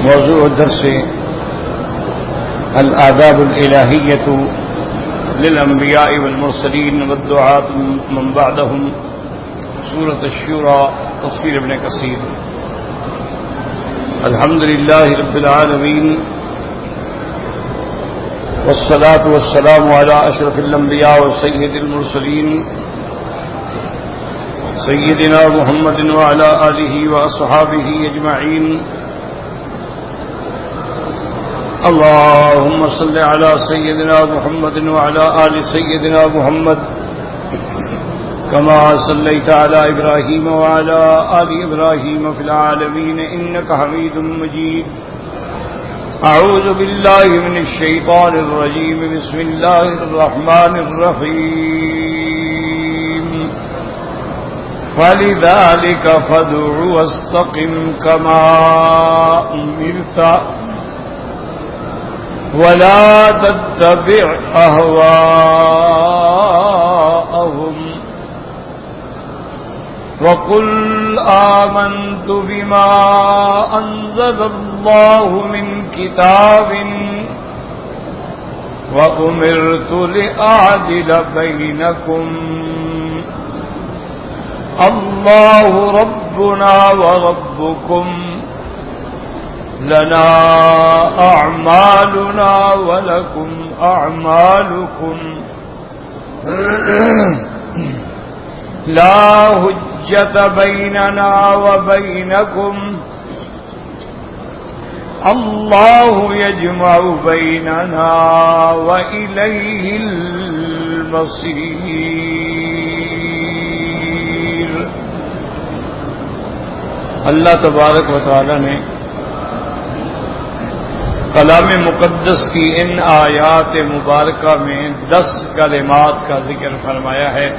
موضوع الدرس الآداب الإلهية للأنبياء والمرسلين والدعاة من بعدهم سورة الشورى تفسير ابن كثير. الحمد لله رب العالمين والصلاة والسلام على أشرف الأنبياء وسيد المرسلين سيدنا محمد وعلى آله وأصحابه أجمعين. اللهم صل على سيدنا محمد وعلى آل سيدنا محمد كما صليت على إبراهيم وعلى آل إبراهيم في العالمين إنك حميد مجيد. أعوذ بالله من الشيطان الرجيم. بسم الله الرحمن الرحيم. فلذلك فادع واستقم كما أمرت ولا تتبع أهواءهم وقل آمنت بما أنزل الله من كتاب وأمرت لأعدل بينكم الله ربنا وربكم لنا أعمالنا ولكم أعمالكم لا حجة بيننا وبينكم الله يجمع بيننا وإليه المصير. اللہ تبارک و تعالی نے کلام مقدس کی ان آیات مبارکہ میں 10 کلمات کا ذکر فرمایا ہے.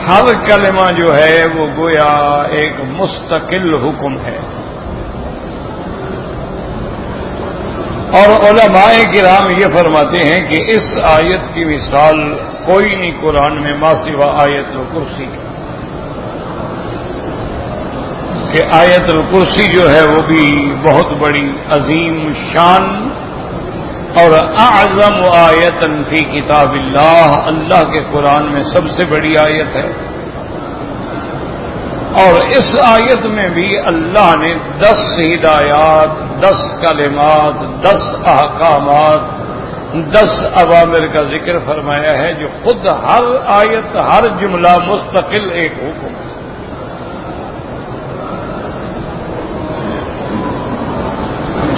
ہر کلمہ جو ہے وہ گویا ایک مستقل حکم ہے، اور علماء کرام یہ فرماتے ہیں کہ اس آیت کی مثال کوئی نہیں قرآن میں ما سوا آیت الکرسی کی، کہ آیت الکرسی جو ہے وہ بھی بہت بڑی عظیم شان اور اعظم آیت فی کتاب اللہ، اللہ کے قرآن میں سب سے بڑی آیت ہے. اور اس آیت میں بھی اللہ نے 10 ہدایات، 10 کلمات، 10 احکامات، 10 اوامر کا ذکر فرمایا ہے، جو خود ہر آیت، ہر جملہ مستقل ایک حکم ہے.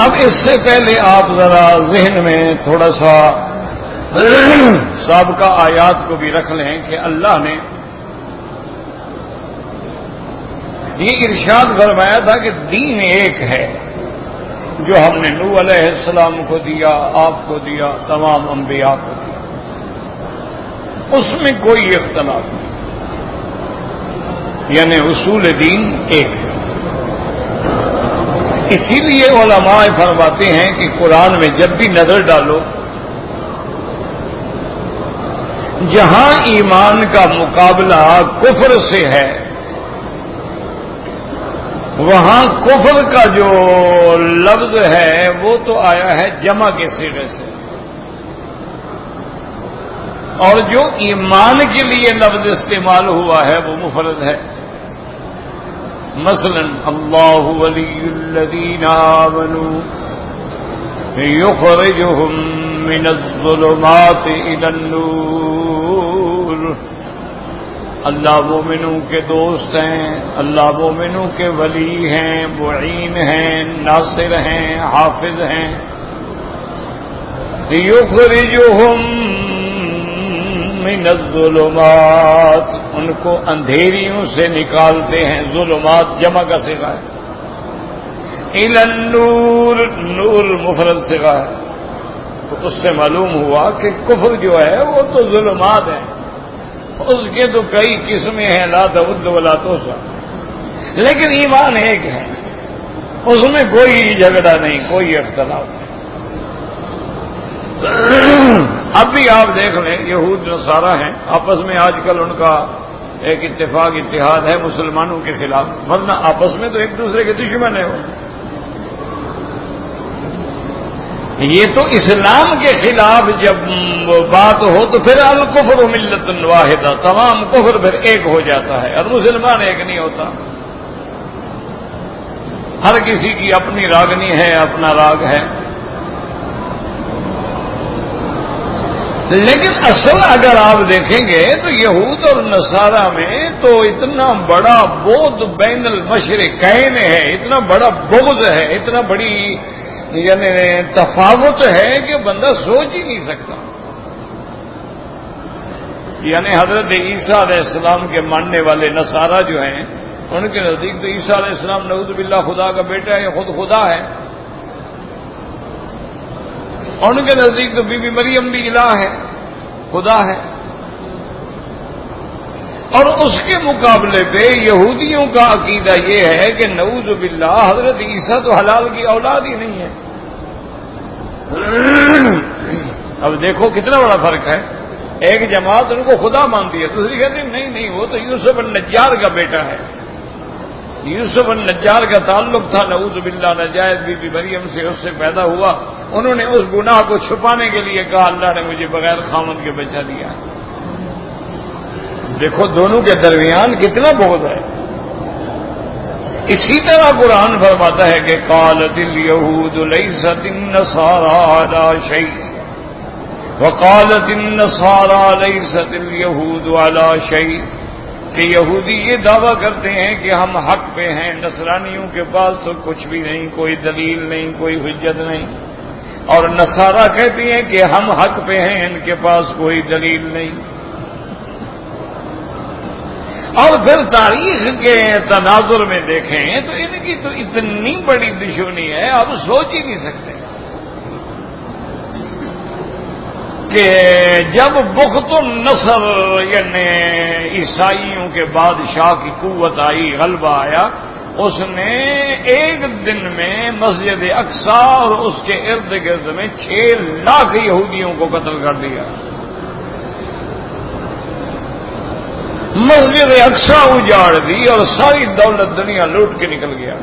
اب اس سے پہلے آپ ذرا ذہن میں تھوڑا سا سابقہ آیات کو بھی رکھ لیں کہ اللہ نے یہ ارشاد فرمایا تھا کہ دین ایک ہے، جو ہم نے نوح علیہ السلام کو دیا، آپ کو دیا، تمام انبیاء کو دیا، اس میں کوئی اختلاف نہیں، یعنی اصول دین ایک ہے. اسی لیے علماء فرماتے ہیں کہ قرآن میں جب بھی نظر ڈالو، جہاں ایمان کا مقابلہ کفر سے ہے، وہاں کفر کا جو لفظ ہے وہ تو آیا ہے جمع کے صیغے سے، اور جو ایمان کے لیے لفظ استعمال ہوا ہے وہ مفرد ہے. مثلا اللہ ولی الذین آمنوا یخرجہم من الظلمات الی النور. اللہ مومنوں کے دوست ہیں، اللہ مومنوں کے ولی ہیں، معین ہیں، ناصر ہیں، حافظ ہیں. یخرجہم من الظلمات، ان کو اندھیریوں سے نکالتے ہیں. ظلمات جمع کا صیغہ ہے. الی النور، نور مفرد صیغہ ہے. تو اس سے معلوم ہوا کہ کفر جو ہے وہ تو ظلمات ہیں، اس کے تو کئی قسمیں ہیں، لا تعد ولا تحصى، لیکن ایمان ایک ہے، اس میں کوئی جھگڑا نہیں، کوئی اختلاف نہیں. اب بھی آپ دیکھ لیں، یہود نصارہ ہیں، آپس میں آج کل ان کا ایک اتفاق اتحاد ہے مسلمانوں کے خلاف، ورنہ آپس میں تو ایک دوسرے کے دشمن ہیں وہ۔ یہ تو اسلام کے خلاف جب بات ہو تو پھر الکفر ملت واحدہ، تمام کفر پھر ایک ہو جاتا ہے اور مسلمان ایک نہیں ہوتا۔ ہر کسی کی اپنی راگنی ہے، اپنا راگ ہے۔ لیکن اصل اگر آپ دیکھیں گے تو یہود اور نصارہ میں تو اتنا بڑا بودھ بین المشرقین ہے، اتنا بڑا بغض ہے، اتنا بڑی یعنی تفاوت ہے کہ بندہ سوچ ہی نہیں سکتا۔ یعنی حضرت عیسیٰ علیہ السلام کے ماننے والے نصارہ جو ہیں، ان کے نزدیک تو عیسیٰ علیہ السلام نعوذ باللہ خدا کا بیٹا ہے یا خود خدا ہے، اور ان کے نزدیک تو بی بی مریم بھی الہ ہے، خدا ہے۔ اور اس کے مقابلے پہ یہودیوں کا عقیدہ یہ ہے کہ نعوذ باللہ حضرت عیسیٰ تو حلال کی اولاد ہی نہیں ہے۔ اب دیکھو کتنا بڑا فرق ہے، ایک جماعت ان کو خدا مانتی ہے، دوسری کہتے ہیں نہیں نہیں وہ تو یوسف النجار کا بیٹا ہے، یوسف النجار کا تعلق تھا نعوذ باللہ نجائز بی بی مریم سے، اس سے پیدا ہوا، انہوں نے اس گناہ کو چھپانے کے لیے کہا اللہ نے مجھے بغیر خامد کے بچہ دیا ہے۔ دیکھو دونوں کے درمیان کتنا بغض ہے۔ اسی طرح قرآن فرماتا ہے کہ قالت الیہود لیست النصارى علی شیء وقالت النصارى لیست الیہود علی شیء، کہ یہودی یہ دعویٰ کرتے ہیں کہ ہم حق پہ ہیں، نصرانیوں کے پاس تو کچھ بھی نہیں، کوئی دلیل نہیں، کوئی حجت نہیں، اور نصارہ کہتی ہیں کہ ہم حق پہ ہیں، ان کے پاس کوئی دلیل نہیں۔ اور پھر تاریخ کے تناظر میں دیکھیں تو ان کی تو اتنی بڑی دشمنی ہے آپ سوچ ہی نہیں سکتے کہ جب بخت النصر یعنی عیسائیوں کے بادشاہ کی قوت آئی، غلبہ آیا، اس نے ایک دن میں مسجد اقصی اور اس کے ارد گرد میں 6 لاکھ یہودیوں کو قتل کر دیا۔ مسجد اقصی اجاڑ دی اور ساری دولت دنیا لوٹ کے نکل گیا۔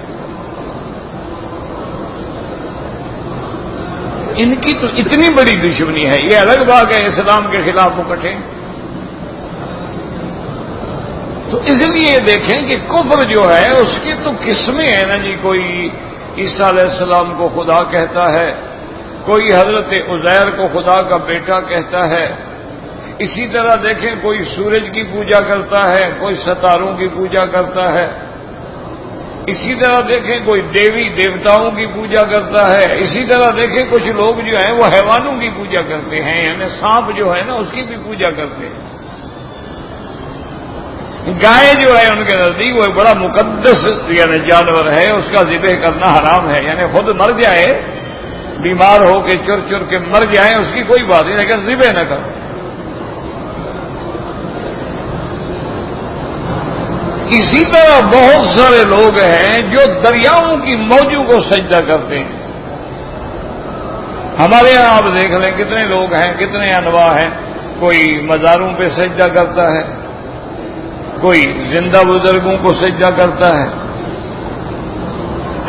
ان کی تو اتنی بڑی دشمنی ہے، یہ الگ بات ہے اسلام کے خلاف مکٹھے۔ تو اس لیے دیکھیں کہ کفر جو ہے اس کی تو قسمیں ہیں نا جی، کوئی عیسیٰ علیہ السلام کو خدا کہتا ہے، کوئی حضرت عزیر کو خدا کا بیٹا کہتا ہے، اسی طرح دیکھیں کوئی سورج کی پوجا کرتا ہے، کوئی ستاروں کی پوجا کرتا ہے، اسی طرح دیکھیں کوئی دیوی دیوتاؤں کی پوجا کرتا ہے، اسی طرح دیکھیں کچھ لوگ جو ہیں وہ حیوانوں کی پوجا کرتے ہیں، یعنی سانپ جو ہے نا اس کی بھی پوجا کرتے ہیں۔ گائے جو ہے ان کے نزدیک وہ ایک بڑا مقدس یعنی جانور ہے، اس کا ذبح کرنا حرام ہے، یعنی خود مر جائے، بیمار ہو کے چر چر کے مر جائے اس کی کوئی بات نہیں، لیکن ذبح نہ کرو۔ اسی طرح بہت سارے لوگ ہیں جو دریاؤں کی موجوں کو سجدہ کرتے ہیں۔ ہمارے یہاں آپ دیکھ لیں کتنے لوگ ہیں، کتنے انواع ہیں، کوئی مزاروں پہ سجدہ کرتا ہے، کوئی زندہ بزرگوں کو سجدہ کرتا ہے،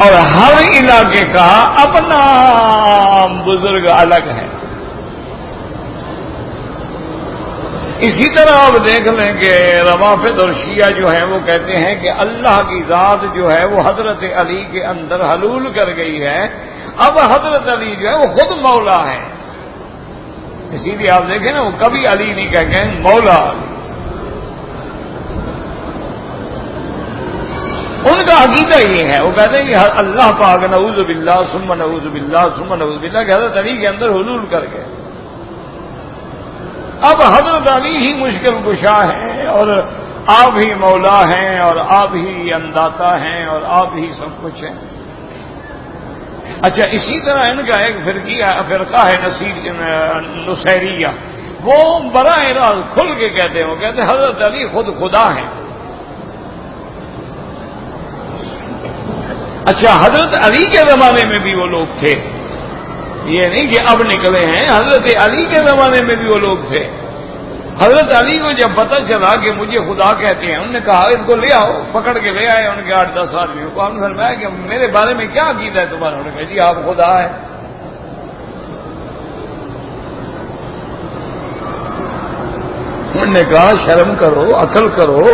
اور ہر علاقے کا اپنا بزرگ الگ ہے۔ اسی طرح آپ دیکھ لیں کہ روافض اور شیعہ جو ہیں وہ کہتے ہیں کہ اللہ کی ذات جو ہے وہ حضرت علی کے اندر حلول کر گئی ہے، اب حضرت علی جو ہے وہ خود مولا ہے، اسی لیے آپ دیکھیں نا وہ کبھی علی نہیں کہہ گئے، مولا علی۔ ان کا عقیدہ یہ ہے، وہ کہتے ہیں کہ اللہ پاک نعوذ باللہ ثم نعوذ باللہ ثم نعوذ باللہ کہ حضرت علی کے اندر حلول کر گئے۔ اب حضرت علی ہی مشکل کشا ہیں اور آپ ہی مولا ہیں اور آپ ہی انداتا ہیں اور آپ ہی سب کچھ ہیں۔ اچھا اسی طرح ان کا ایک فرقہ ہے نصیریہ، وہ براہ راست کھل کے کہتے ہیں، وہ کہتے ہیں حضرت علی خود خدا ہیں۔ اچھا حضرت علی کے زمانے میں بھی وہ لوگ تھے، یہ نہیں کہ اب نکلے ہیں، حضرت علی کے زمانے میں بھی وہ لوگ تھے۔ حضرت علی کو جب پتہ چلا کہ مجھے خدا کہتے ہیں، انہوں نے کہا ان کو لے آؤ، پکڑ کے لے آئے ان کے 8-10 آدمیوں کو. ہم نے فرمایا کہ میرے بارے میں کیا عقیدہ ہے تمہارا؟ انہوں نے کہا جی آپ خدا ہے. انہوں نے کہا شرم کرو، عقل کرو،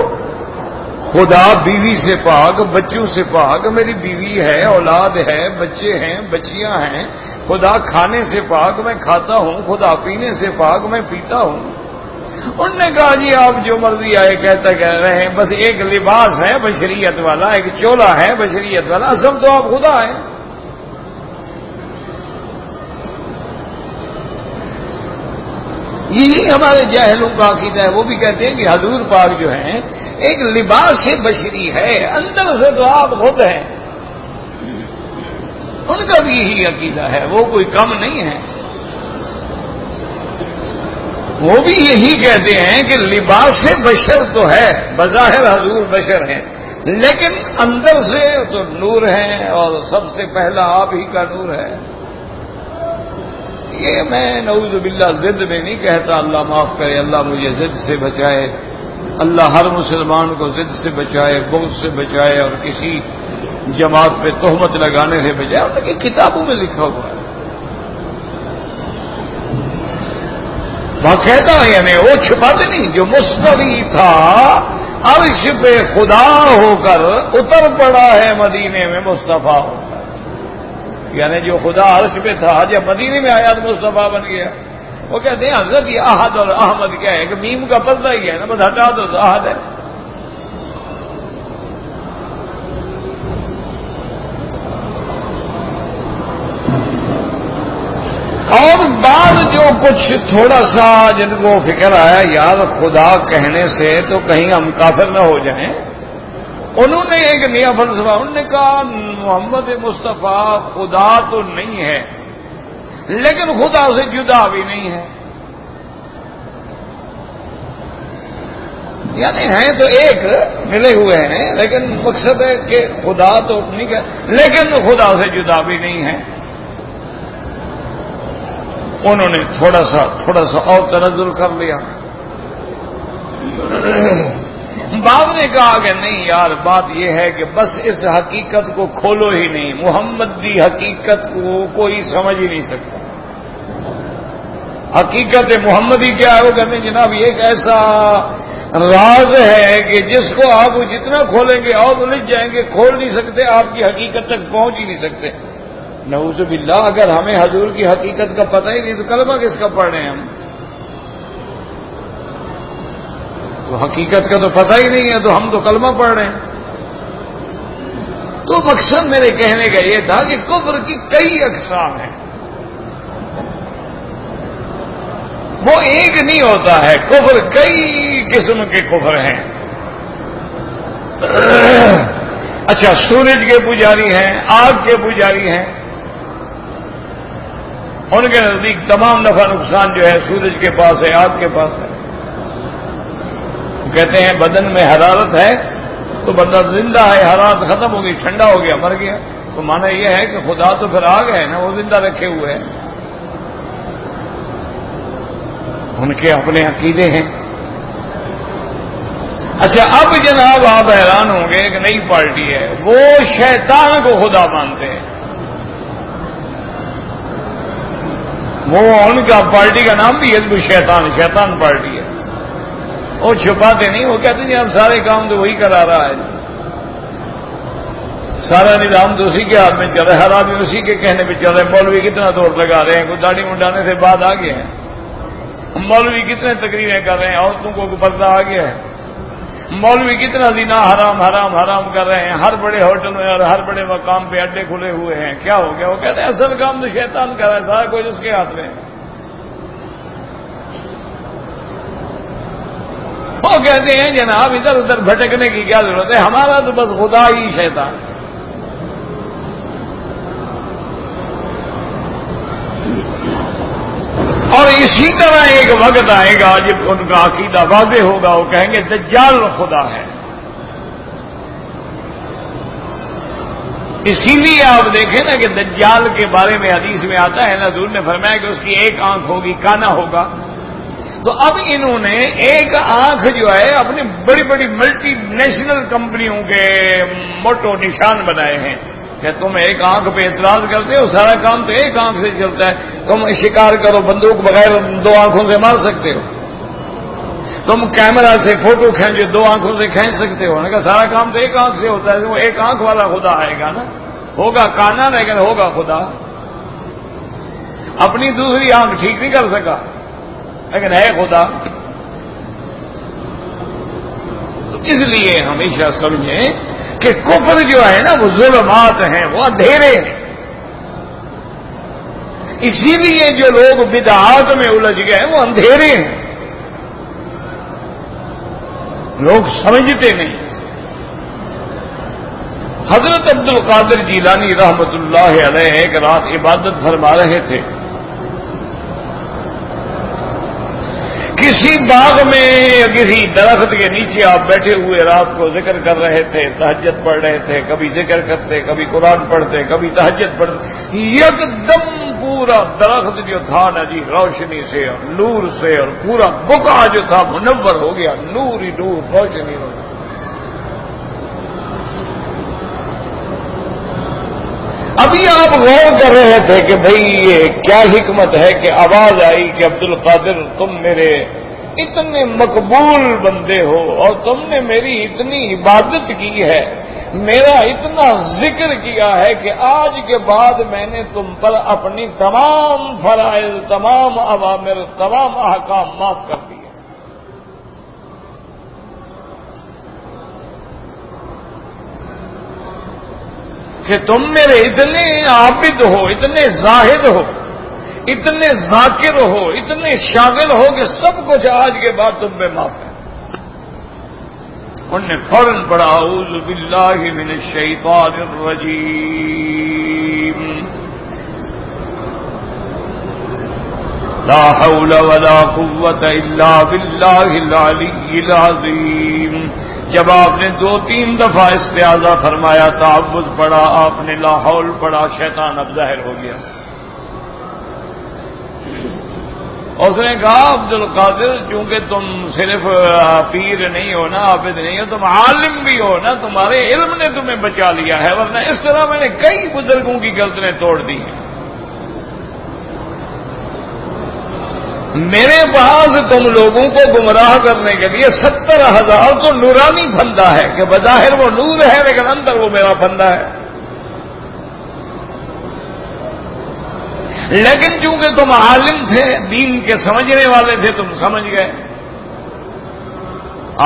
خدا بیوی سے پاک، بچوں سے پاک، میری بیوی ہے، اولاد ہے، بچے ہیں، بچیاں ہیں. خدا کھانے سے پاک، میں کھاتا ہوں. خدا پینے سے پاک، میں پیتا ہوں. انہوں نے کہا جی آپ جو مرضی آئے کہہ رہے ہیں، بس ایک لباس ہے بشریت والا، ایک چولا ہے بشریت والا، اصل تو آپ خدا ہیں. یہی ہمارے جاہلوں کا عقیدہ ہے. وہ بھی کہتے ہیں کہ حضور پاک جو ہیں ایک لباس سے بشری ہے، اندر سے تو آپ خود ہیں. ان کا بھی یہی عقیدہ ہے، وہ کوئی کم نہیں ہے. وہ بھی یہی کہتے ہیں کہ لباس سے بشر تو ہے، بظاہر حضور بشر ہیں، لیکن اندر سے تو نور ہیں، اور سب سے پہلا آپ ہی کا نور ہے. یہ میں نعوذ باللہ ضد میں نہیں کہتا، اللہ معاف کرے، اللہ مجھے ضد سے بچائے، اللہ ہر مسلمان کو ضد سے بچائے، بغض سے بچائے، اور کسی جماعت پہ تہمت لگانے سے بچائے. اور کہ کتابوں میں لکھا ہوا ہے باقاعدہ، یعنی وہ چھپاتے نہیں. جو مستوی تھا عرش پہ خدا ہو کر اتر پڑا ہے مدینے میں مصطفیٰ ہو کر. یعنی جو خدا عرش پہ تھا جب مدینے میں آیا تو مصطفیٰ بن گیا. وہ کہتے ہیں حضرت یہ احد اور احمد کیا ہے کہ میم کا پردہ ہی ہے نا، بس ہٹا دو تو احد ہے. اور بعد جو کچھ تھوڑا سا جن کو فکر آیا یار خدا کہنے سے تو کہیں ہم کافر نہ ہو جائیں، انہوں نے ایک نیا فلسفہ، انہوں نے کہا محمد مصطفیٰ خدا تو نہیں ہے لیکن خدا سے جدا بھی نہیں ہے. یعنی ہیں تو ایک ملے ہوئے ہیں، لیکن مقصد ہے کہ خدا تو نہیں ہے لیکن خدا سے جدا بھی نہیں ہے. انہوں نے تھوڑا سا اور تنزل کر لیا. بعد نے کہا کہ نہیں یار بات یہ ہے کہ بس اس حقیقت کو کھولو ہی نہیں، محمد دی حقیقت کو کوئی سمجھ ہی نہیں سکتا. حقیقت محمدی کیا ہے؟ وہ کہتے ہیں جناب یہ ایک ایسا راز ہے کہ جس کو آپ جتنا کھولیں گے اور الجھ جائیں گے، کھول نہیں سکتے، آپ کی حقیقت تک پہنچ ہی نہیں سکتے. نعوذ باللہ، اگر ہمیں حضور کی حقیقت کا پتہ ہی نہیں تو کلمہ کس کا پڑھ رہے ہیں ہم؟ تو حقیقت کا تو پتہ ہی نہیں ہے تو ہم تو کلمہ پڑھ رہے ہیں. تو مقصد میرے کہنے کا یہ تھا کہ کفر کی کئی اقسام ہیں، وہ ایک نہیں ہوتا ہے. کفر کئی قسم کے کفر ہیں. اچھا، سورج کے پجاری ہیں، آگ کے پجاری ہیں، ان کے نزدیک تمام نفع نقصان جو ہے سورج کے پاس ہے، آگ کے پاس ہے. کہتے ہیں بدن میں حرارت ہے تو بندہ زندہ ہے، حرارت ختم ہو گئی، ٹھنڈا ہو گیا، مر گیا. تو مانا یہ ہے کہ خدا تو پھر آگ ہے نا، وہ زندہ رکھے ہوئے ہیں. ان کے اپنے عقیدے ہیں. اچھا، اب جناب آپ حیران ہوں گے، ایک نئی پارٹی ہے، وہ شیطان کو خدا مانتے ہیں. وہ ان کا پارٹی کا نام بھی حزب الشیطان، شیطان پارٹی ہے. وہ چھپاتے نہیں، وہ کہتے ہیں اب سارے کام تو وہی کرا رہا ہے، سارا نظام تو اسی کے ہاتھ میں چل رہا ہے، ہر آدمی اسی کے کہنے پہ چل رہا ہے. مولوی کتنا دوڑ لگا رہے ہیں، کوئی داڑھی منڈانے سے بعد آ گئے ہیں. مولوی کتنے تقریریں کر رہے ہیں، عورتوں کو پردہ آ گیا ہے. مولوی کتنا زنا حرام حرام حرام کر رہے ہیں، ہر بڑے ہوٹل میں اور ہر بڑے مقام پہ اڈے کھلے ہوئے ہیں. کیا ہو گیا؟ وہ کہتے ہیں اصل کام تو شیطان کر رہا ہے، سارا کچھ اس کے ہاتھ میں. وہ کہتے ہیں جناب ادھر ادھر بھٹکنے کی کیا ضرورت ہے، ہمارا تو بس خدا ہی شیطان. اور اسی طرح ایک وقت آئے گا جب ان کا عقیدہ واضح ہوگا، وہ کہیں گے دجال خدا ہے. اسی لیے آپ دیکھیں نا کہ دجال کے بارے میں حدیث میں آتا ہے نا، حضور نے فرمایا کہ اس کی ایک آنکھ ہوگی، کانا ہوگا، تو اب انہوں نے ایک آنکھ جو ہے اپنی بڑی بڑی ملٹی نیشنل کمپنیوں کے موٹو نشان بنائے ہیں کہ تم ایک آنکھ پہ اعتراض کرتے ہو، سارا کام تو ایک آنکھ سے چلتا ہے. تم شکار کرو، بندوق بغیر 2 آنکھوں سے مار سکتے ہو. تم کیمرہ سے فوٹو کھینچو 2 آنکھوں سے کھینچ سکتے ہو. کہ سارا کام تو ایک آنکھ سے ہوتا ہے. وہ ایک آنکھ والا خدا آئے گا نا، ہوگا کانا لیکن ہوگا خدا. اپنی دوسری آنکھ ٹھیک نہیں کر سکا لیکن ہے خدا. تو اس لیے ہمیشہ سمجھیں کہ کفر جو ہے نا وہ ظلمات ہیں، وہ اندھیرے ہیں. اسی لیے جو لوگ بدعات میں الجھ گئے وہ اندھیرے ہیں، لوگ سمجھتے نہیں. حضرت عبد القادر جیلانی رحمت اللہ علیہ ایک رات عبادت فرما رہے تھے. کسی باغ میں یا کسی درخت کے نیچے آپ بیٹھے ہوئے رات کو ذکر کر رہے تھے، تہجد پڑھ رہے تھے. کبھی ذکر کرتے، کبھی قرآن پڑھتے، کبھی تہجد پڑھتے. یک دم پورا درخت جو تھا نا جی روشنی سے اور نور سے، اور پورا بقعہ جو تھا منور ہو گیا، نور ہی نور، روشنی ہو گئی. ابھی آپ غور کر رہے تھے کہ بھئی یہ کیا حکمت ہے کہ آواز آئی کہ عبد القادر تم میرے اتنے مقبول بندے ہو اور تم نے میری اتنی عبادت کی ہے، میرا اتنا ذکر کیا ہے کہ آج کے بعد میں نے تم پر اپنی تمام فرائض، تمام اوامر، تمام احکام معاف کر دیے. کہ تم میرے اتنے عابد ہو، اتنے زاہد ہو، اتنے ذاکر ہو، اتنے شاغل ہو کہ سب کچھ آج کے بعد تم پہ معاف ہے. انہوں نے فوراً پڑھا اعوذ باللہ من الشیطان الرجیم لا حول ولا قوة الا باللہ العلی العظیم. جب آپ نے 2-3 دفعہ استعاذہ فرمایا، تعوذ پڑھا، آپ نے لا حول پڑھا، شیطان اب ظاہر ہو گیا. اس نے کہا عبد القادر چونکہ تم صرف پیر نہیں ہو نا، عابد نہیں ہو، تم عالم بھی ہو نا، تمہارے علم نے تمہیں بچا لیا ہے، ورنہ اس طرح میں نے کئی بزرگوں کی گردنیں توڑ دی ہیں. میرے پاس تم لوگوں کو گمراہ کرنے کے لیے 70,000 تو نورانی بندہ ہے کہ بظاہر وہ نور ہے لیکن اندر وہ میرا بندہ ہے. لیکن چونکہ تم عالم تھے، دین کے سمجھنے والے تھے، تم سمجھ گئے.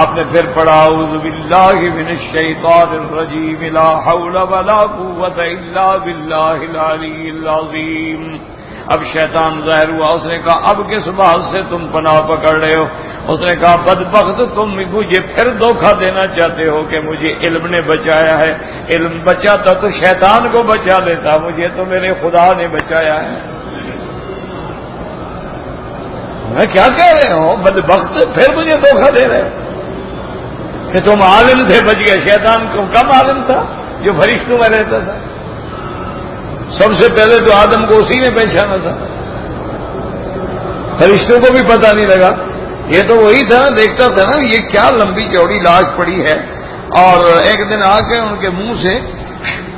آپ نے پھر پڑھا اعوذ باللہ من الشیطان الرجیم لا حول ولا قوة الا باللہ العلی العظیم. اب شیطان ظاہر ہوا. اس نے کہا اب کس بات سے تم پناہ پکڑ رہے ہو؟ اس نے کہا بدبخت تم مجھے پھر دھوکہ دینا چاہتے ہو کہ مجھے علم نے بچایا ہے. علم بچاتا تو شیطان کو بچا لیتا، مجھے تو میرے خدا نے بچایا ہے. میں کیا کہہ رہے ہو بدبخت، پھر مجھے دھوکہ دے رہے ہو کہ تم عالم تھے بچ گئے. شیطان کو کم عالم تھا جو فرشتوں میں رہتا تھا. سب سے پہلے تو آدم کو اسی نے پہچانا تھا، فرشتوں کو بھی پتہ نہیں لگا. یہ تو وہی تھا نا، دیکھتا تھا نا یہ کیا لمبی چوڑی لاش پڑی ہے، اور ایک دن آ کے ان کے منہ سے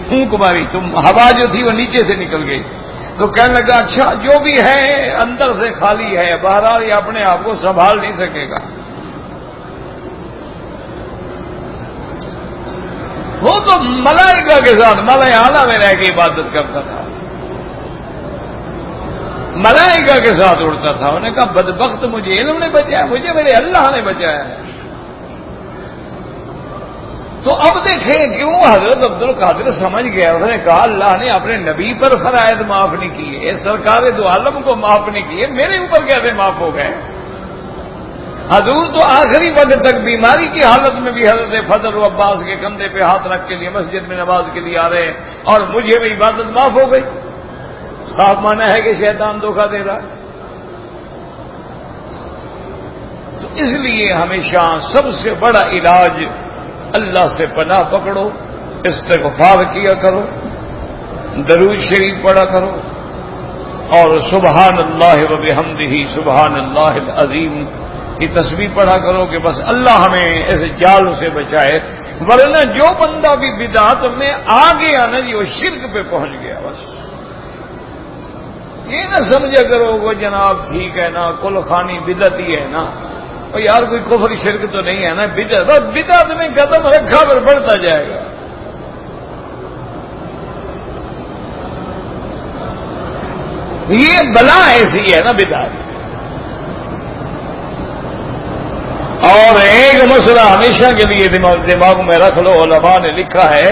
پھونک ماری تو ہوا جو تھی وہ نیچے سے نکل گئی. تو کہنے لگا اچھا جو بھی ہے اندر سے خالی ہے، بہرحال یہ اپنے آپ کو سنبھال نہیں سکے گا. وہ تو ملائکہ کے ساتھ ملائے اعلیٰ میں رہ کے عبادت کرتا تھا، ملائکہ کے ساتھ اڑتا تھا. انہوں نے کہا بدبخت مجھے علم نے بچایا، مجھے میرے اللہ نے بچایا ہے. تو اب دیکھیں کیوں حضرت عبد القادر سمجھ گیا. اس نے کہا اللہ نے اپنے نبی پر فرائض معاف نہیں کیے، سرکار دو عالم کو معاف نہیں کیے، میرے اوپر کیسے معاف ہو گئے؟ حضور تو آخری وقت تک بیماری کی حالت میں بھی حضرت فضل و عباس کے کندھے پہ ہاتھ رکھ کے لیے مسجد میں نماز کے لیے آ رہے ہیں، اور مجھے بھی عبادت معاف ہو گئی. صاف مانا ہے کہ شیطان دھوکہ دے رہا ہے. تو اس لیے ہمیشہ سب سے بڑا علاج اللہ سے پناہ پکڑو، استغفار کیا کرو، درود شریف پڑھا کرو، اور سبحان اللہ و بحمدہ سبحان اللہ العظیم کی تسبیح پڑھا کرو کہ بس اللہ ہمیں ایسے جال سے بچائے. ورنہ جو بندہ بھی بدعت میں آ گیا نا جی وہ شرک پہ پہنچ گیا. بس یہ نہ سمجھا کرو وہ جناب ٹھیک ہے نا کل خانی بدعت ہی ہے نا اور یار کوئی کفر شرک تو نہیں ہے نا بدعت. بس بدعت میں قدم رکھا پر بڑھتا جائے گا. یہ بلا ایسی ہے نا بدعت. اور ایک مسئلہ ہمیشہ کے لیے دماغ میں رکھ لو. علماء نے لکھا ہے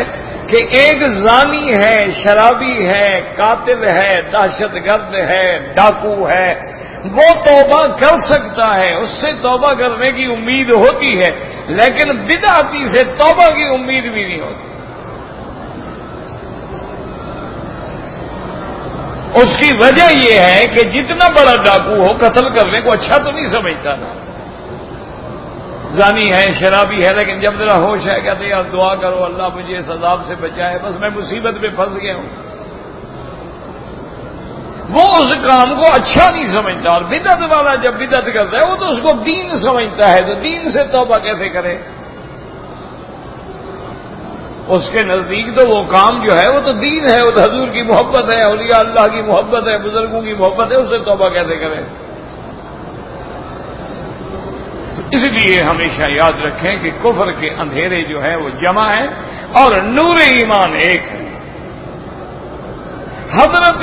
کہ ایک زانی ہے، شرابی ہے، قاتل ہے، دہشت گرد ہے، ڈاکو ہے، وہ توبہ کر سکتا ہے، اس سے توبہ کرنے کی امید ہوتی ہے، لیکن بدعتی سے توبہ کی امید بھی نہیں ہوتی. اس کی وجہ یہ ہے کہ جتنا بڑا ڈاکو ہو قتل کرنے کو اچھا تو نہیں سمجھتا نا. زانی ہے، شرابی ہے، لیکن جب ذرا ہوش ہے کہتے یار دعا کرو اللہ مجھے اس عذاب سے بچائے، بس میں مصیبت میں پھنس گیا ہوں. وہ اس کام کو اچھا نہیں سمجھتا. اور بدعت والا جب بدعت کرتا ہے وہ تو اس کو دین سمجھتا ہے، تو دین سے توبہ کیسے کرے؟ اس کے نزدیک تو وہ کام جو ہے وہ تو دین ہے، وہ تو حضور کی محبت ہے، اولیاء اللہ کی محبت ہے، بزرگوں کی محبت ہے، اس سے توبہ کیسے کرے؟ اس لیے ہمیشہ یاد رکھیں کہ کفر کے اندھیرے جو ہیں وہ جمع ہیں اور نور ایمان ایک ہے. حضرت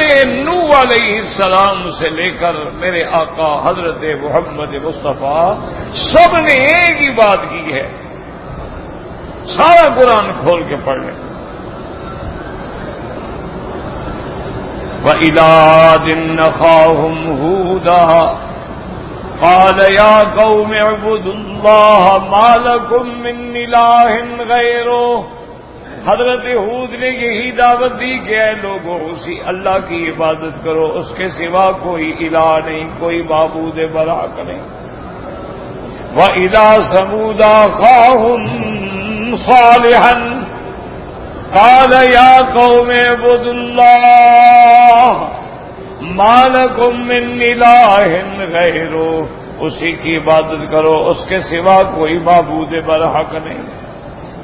نوح علیہ السلام سے لے کر میرے آقا حضرت محمد مصطفیٰ سب نے ایک ہی بات کی ہے. سارا قرآن کھول کے پڑھ لیں. وَإِلَىٰ عَادٍ أَخَاهُمْ هُودًا قال يا قوم اعبدوا الله ما لكم من إله غيره. حضرت ہود نے یہی دعوت دی کہ اے لوگوں اسی اللہ کی عبادت کرو، اس کے سوا کوئی الہ نہیں، کوئی معبود برحق نہیں. وَإِلَىٰ ثَمُودَ أَخَاهُمْ صَالِحًا قال يا قوم اعبدوا الله ما لكم من إله غيره. اسی کی عبادت کرو، اس کے سوا کوئی معبود برحق نہیں.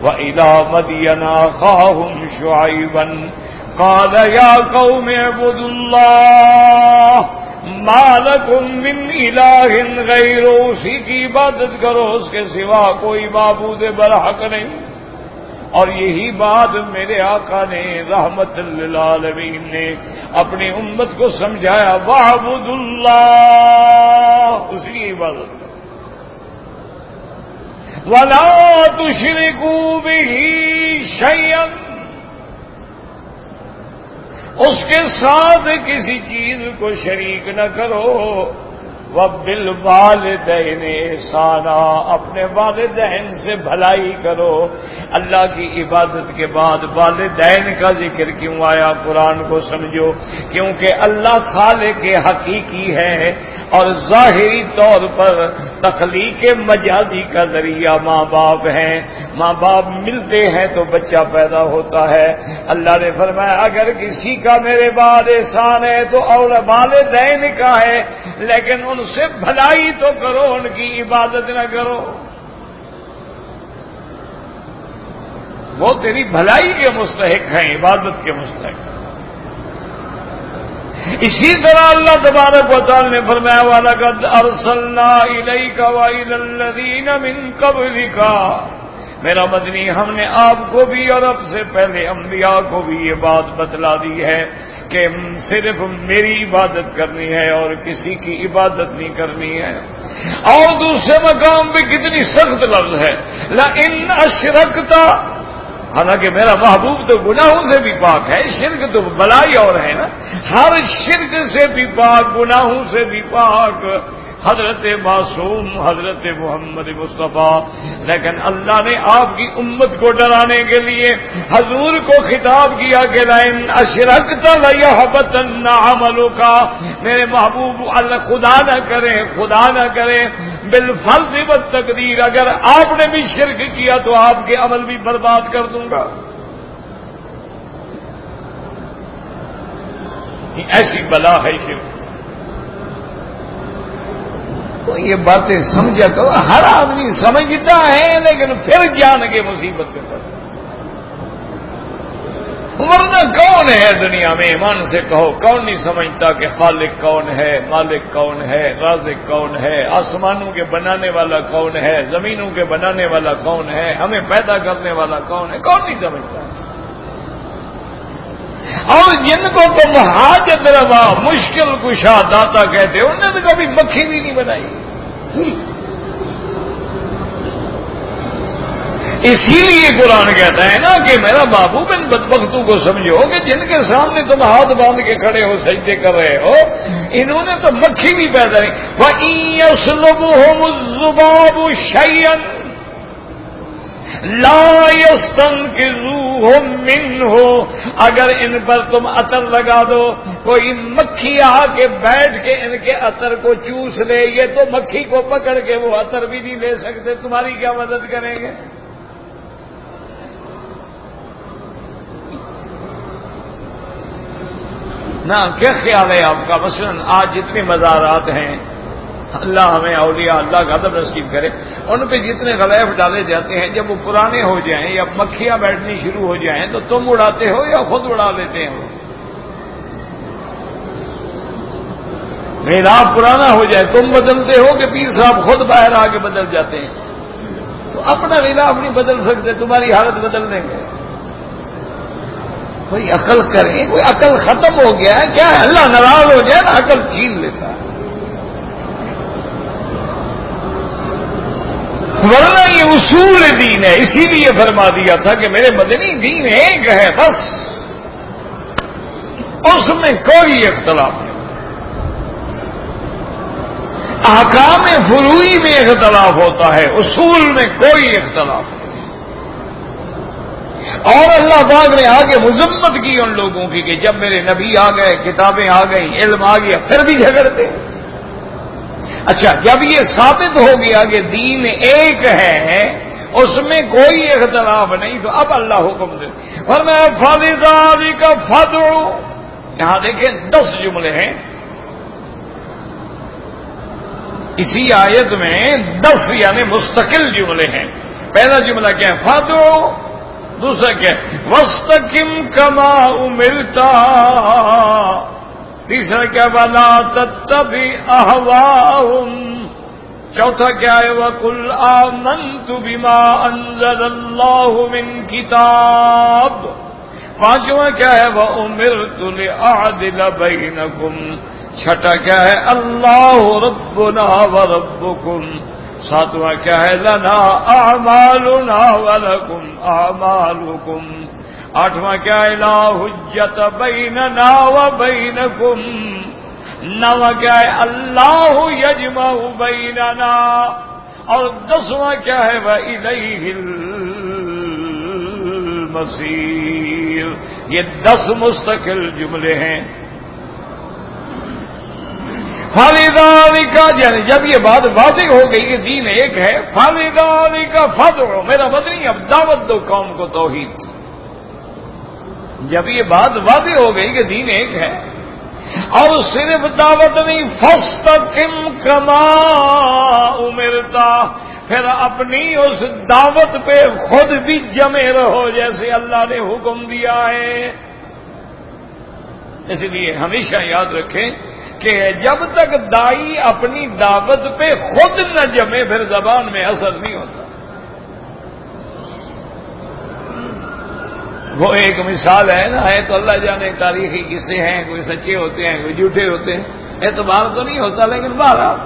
وَإِلَىٰ مَدْيَنَ أَخَاهُمْ شُعَيْبًا قَالَ يَا قَوْمِ اعْبُدُوا اللَّهَ مَا لَكُم مِّنْ إِلَٰهٍ غَيْرُهُ. اسی کی عبادت کرو، اس کے سوا کوئی معبود برحق نہیں. اور یہی بات میرے آقا نے رحمت للعالمین نے اپنی امت کو سمجھایا. وَاعْبُدُوا اللَّهَ، اس کی عبادت کرو. وَلَا تُشْرِكُوا بِهِ شَيْئًا، اس کے ساتھ کسی چیز کو شریک نہ کرو. وَبِالْوَالِدَيْنِ إِحْسَانًا، اپنے والدین سے بھلائی کرو. اللہ کی عبادت کے بعد والدین کا ذکر کیوں آیا؟ قرآن کو سمجھو، کیونکہ اللہ خالق حقیقی ہے اور ظاہری طور پر تخلیق مجازی کا ذریعہ ماں باپ ہیں. ماں باپ ملتے ہیں تو بچہ پیدا ہوتا ہے. اللہ نے فرمایا اگر کسی کا میرے بعد احسان ہے تو اور والدین کا ہے، لیکن ان سے بھلائی تو کرو، ان کی عبادت نہ کرو. وہ تیری بھلائی کے مستحق ہیں، عبادت کے مستحق. اسی طرح اللہ تبارک و تعالی نے فرمایا وَلَقَدْ أَرْسَلْنَا إِلَيْكَ وَإِلَى الَّذِينَ مِن قَبْلِكَ. میرا مدنی ہم نے آپ کو بھی اور اب سے پہلے انبیاء کو بھی یہ بات بتلا دی ہے کہ صرف میری عبادت کرنی ہے اور کسی کی عبادت نہیں کرنی ہے. اور دوسرے مقام پہ کتنی سخت لفظ ہے لَإِنْ أَشْرَكْتَ. حالانکہ میرا محبوب تو گناہوں سے بھی پاک ہے، شرک تو بلائی اور ہے نا، ہر شرک سے بھی پاک، گناہوں سے بھی پاک، حضرت معصوم حضرت محمد مصطفیٰ. لیکن اللہ نے آپ کی امت کو ڈرانے کے لیے حضور کو خطاب کیا کہ لئن اشرکت لیحبطن عملک. میرے محبوب اللہ خدا نہ کرے بالفرض والتقدیر، اگر آپ نے بھی شرک کیا تو آپ کے عمل بھی برباد کر دوں گا. ایسی بلا ہے شرک. تو یہ باتیں سمجھا کرو. ہر آدمی سمجھتا ہے لیکن پھر جان کے مصیبت میں پڑتا. ورنہ کون ہے دنیا میں؟ ایمان سے کہو کون نہیں سمجھتا کہ خالق کون ہے، مالک کون ہے، رازق کون ہے، آسمانوں کے بنانے والا کون ہے، زمینوں کے بنانے والا کون ہے، ہمیں پیدا کرنے والا کون ہے؟ کون نہیں سمجھتا. اور جن کو تم حاجت روا مشکل کشا داتا کہتے ہو، انہوں نے تو کبھی مکھی بھی نہیں بنائی. اسی لیے قرآن کہتا ہے نا کہ میرا محبوب ان بدبختوں کو سمجھو کہ جن کے سامنے تم ہاتھ باندھ کے کھڑے ہو سجدے کر رہے ہو، انہوں نے تو مکھی بھی پیدا نہیں. وَإِن يَسْلُبْهُمُ الذُّبَابُ شَيْئًا لَا يَسْتَنقِذُوهُ مِنْهُ. اگر ان پر تم عطر لگا دو، کوئی مکھی آ کے بیٹھ کے ان کے عطر کو چوس لے، یہ تو مکھی کو پکڑ کے وہ عطر بھی نہیں لے سکتے، تمہاری کیا مدد کریں گے؟ نا کیا خیال ہے آپ کا؟ مثلا آج جتنے مزارات ہیں، اللہ ہمیں اولیاء اللہ کا ادب نصیب کرے، ان پہ جتنے غلیف ڈالے جاتے ہیں، جب وہ پرانے ہو جائیں یا مکھیاں بیٹھنی شروع ہو جائیں تو تم اڑاتے ہو یا خود اڑا لیتے ہو؟ غلاف پرانا ہو جائے تم بدلتے ہو کہ پیر صاحب خود باہر آ کے بدل جاتے ہیں؟ تو اپنا غلاف نہیں بدل سکتے، تمہاری حالت بدل دیں گے. کوئی عقل کریں، کوئی عقل ختم ہو گیا ہے کیا؟ اللہ ناراض ہو جائے نا عقل چھین لیتا ہے. ورنہ یہ اصول دین ہے. اسی لیے فرما دیا تھا کہ میرے مدنی دین ایک ہے بس، اس میں کوئی اختلاف نہیں. احکام فروعی میں اختلاف ہوتا ہے، اصول میں کوئی اختلاف نہیں. اور اللہ پاک نے آگے مذمت کی ان لوگوں کی کہ جب میرے نبی آ گئے، کتابیں آ گئیں، علم آ گیا، پھر بھی جھگڑتے. اچھا جب یہ ثابت ہو گیا کہ دین ایک ہے، اس میں کوئی اختلاف نہیں، تو اب اللہ حکم دے فرمایا فَلِذَٰلِكَ فَادْعُ. یہاں دیکھیں 10 جملے ہیں اسی آیت میں، 10 یعنی مستقل جملے ہیں. پہلا جملہ کیا ہے؟ فَادْعُ. دوسرا کیا ہے؟ وَاسْتَقِمْ كَمَا أُمِرْتَ. تیسرا کیا؟ وَلَا تَتَّبِعْ أَهْوَاءَهُمْ. چوتھا کیا ہے؟ وَقُلْ آمَنْتُ بِمَا أَنزَلَ اللَّهُ مِنْ كِتَابٍ. پانچواں کیا ہے؟ وَأُمِرْتُ لِأَعْدِلَ بَيْنَكُمْ. چھٹا کیا ہے؟ اللَّهُ رَبُّنَا وَرَبُّكُمْ. ساتواں کیا ہے؟ لنا اعمالنا ولکم اعمالکم. آٹھواں کیا ہے؟ لا حجت بیننا وبینکم. نواں کیا ہے؟ اللہ یجمع بیننا. اور 10واں کیا ہے؟ وإلیہ المصیر. یہ 10 مستقل جملے ہیں. فَلِذَٰلِكَ یعنی جب یہ بات واضح ہو گئی کہ دین ایک ہے، فَلِذَٰلِكَ فَادْعُ. میرا مدنی اب دعوت دو قوم کو توحید. جب یہ بات واضح ہو گئی کہ دین ایک ہے اور صرف دعوت نہیں، فَاسْتَقِمْ كَمَا أُمِرْتَ. پھر اپنی اس دعوت پہ خود بھی جمے رہو جیسے اللہ نے حکم دیا ہے. اس لیے ہمیشہ یاد رکھیں کہ جب تک دائی اپنی دعوت پہ خود نہ جمے پھر زبان میں اثر نہیں ہوتا. وہ ایک مثال ہے نا، ہے تو اللہ جانے تاریخی قصے ہیں، کوئی سچے ہوتے ہیں کوئی جھوٹے ہوتے ہیں، اعتبار تو نہیں ہوتا. لیکن بہرحال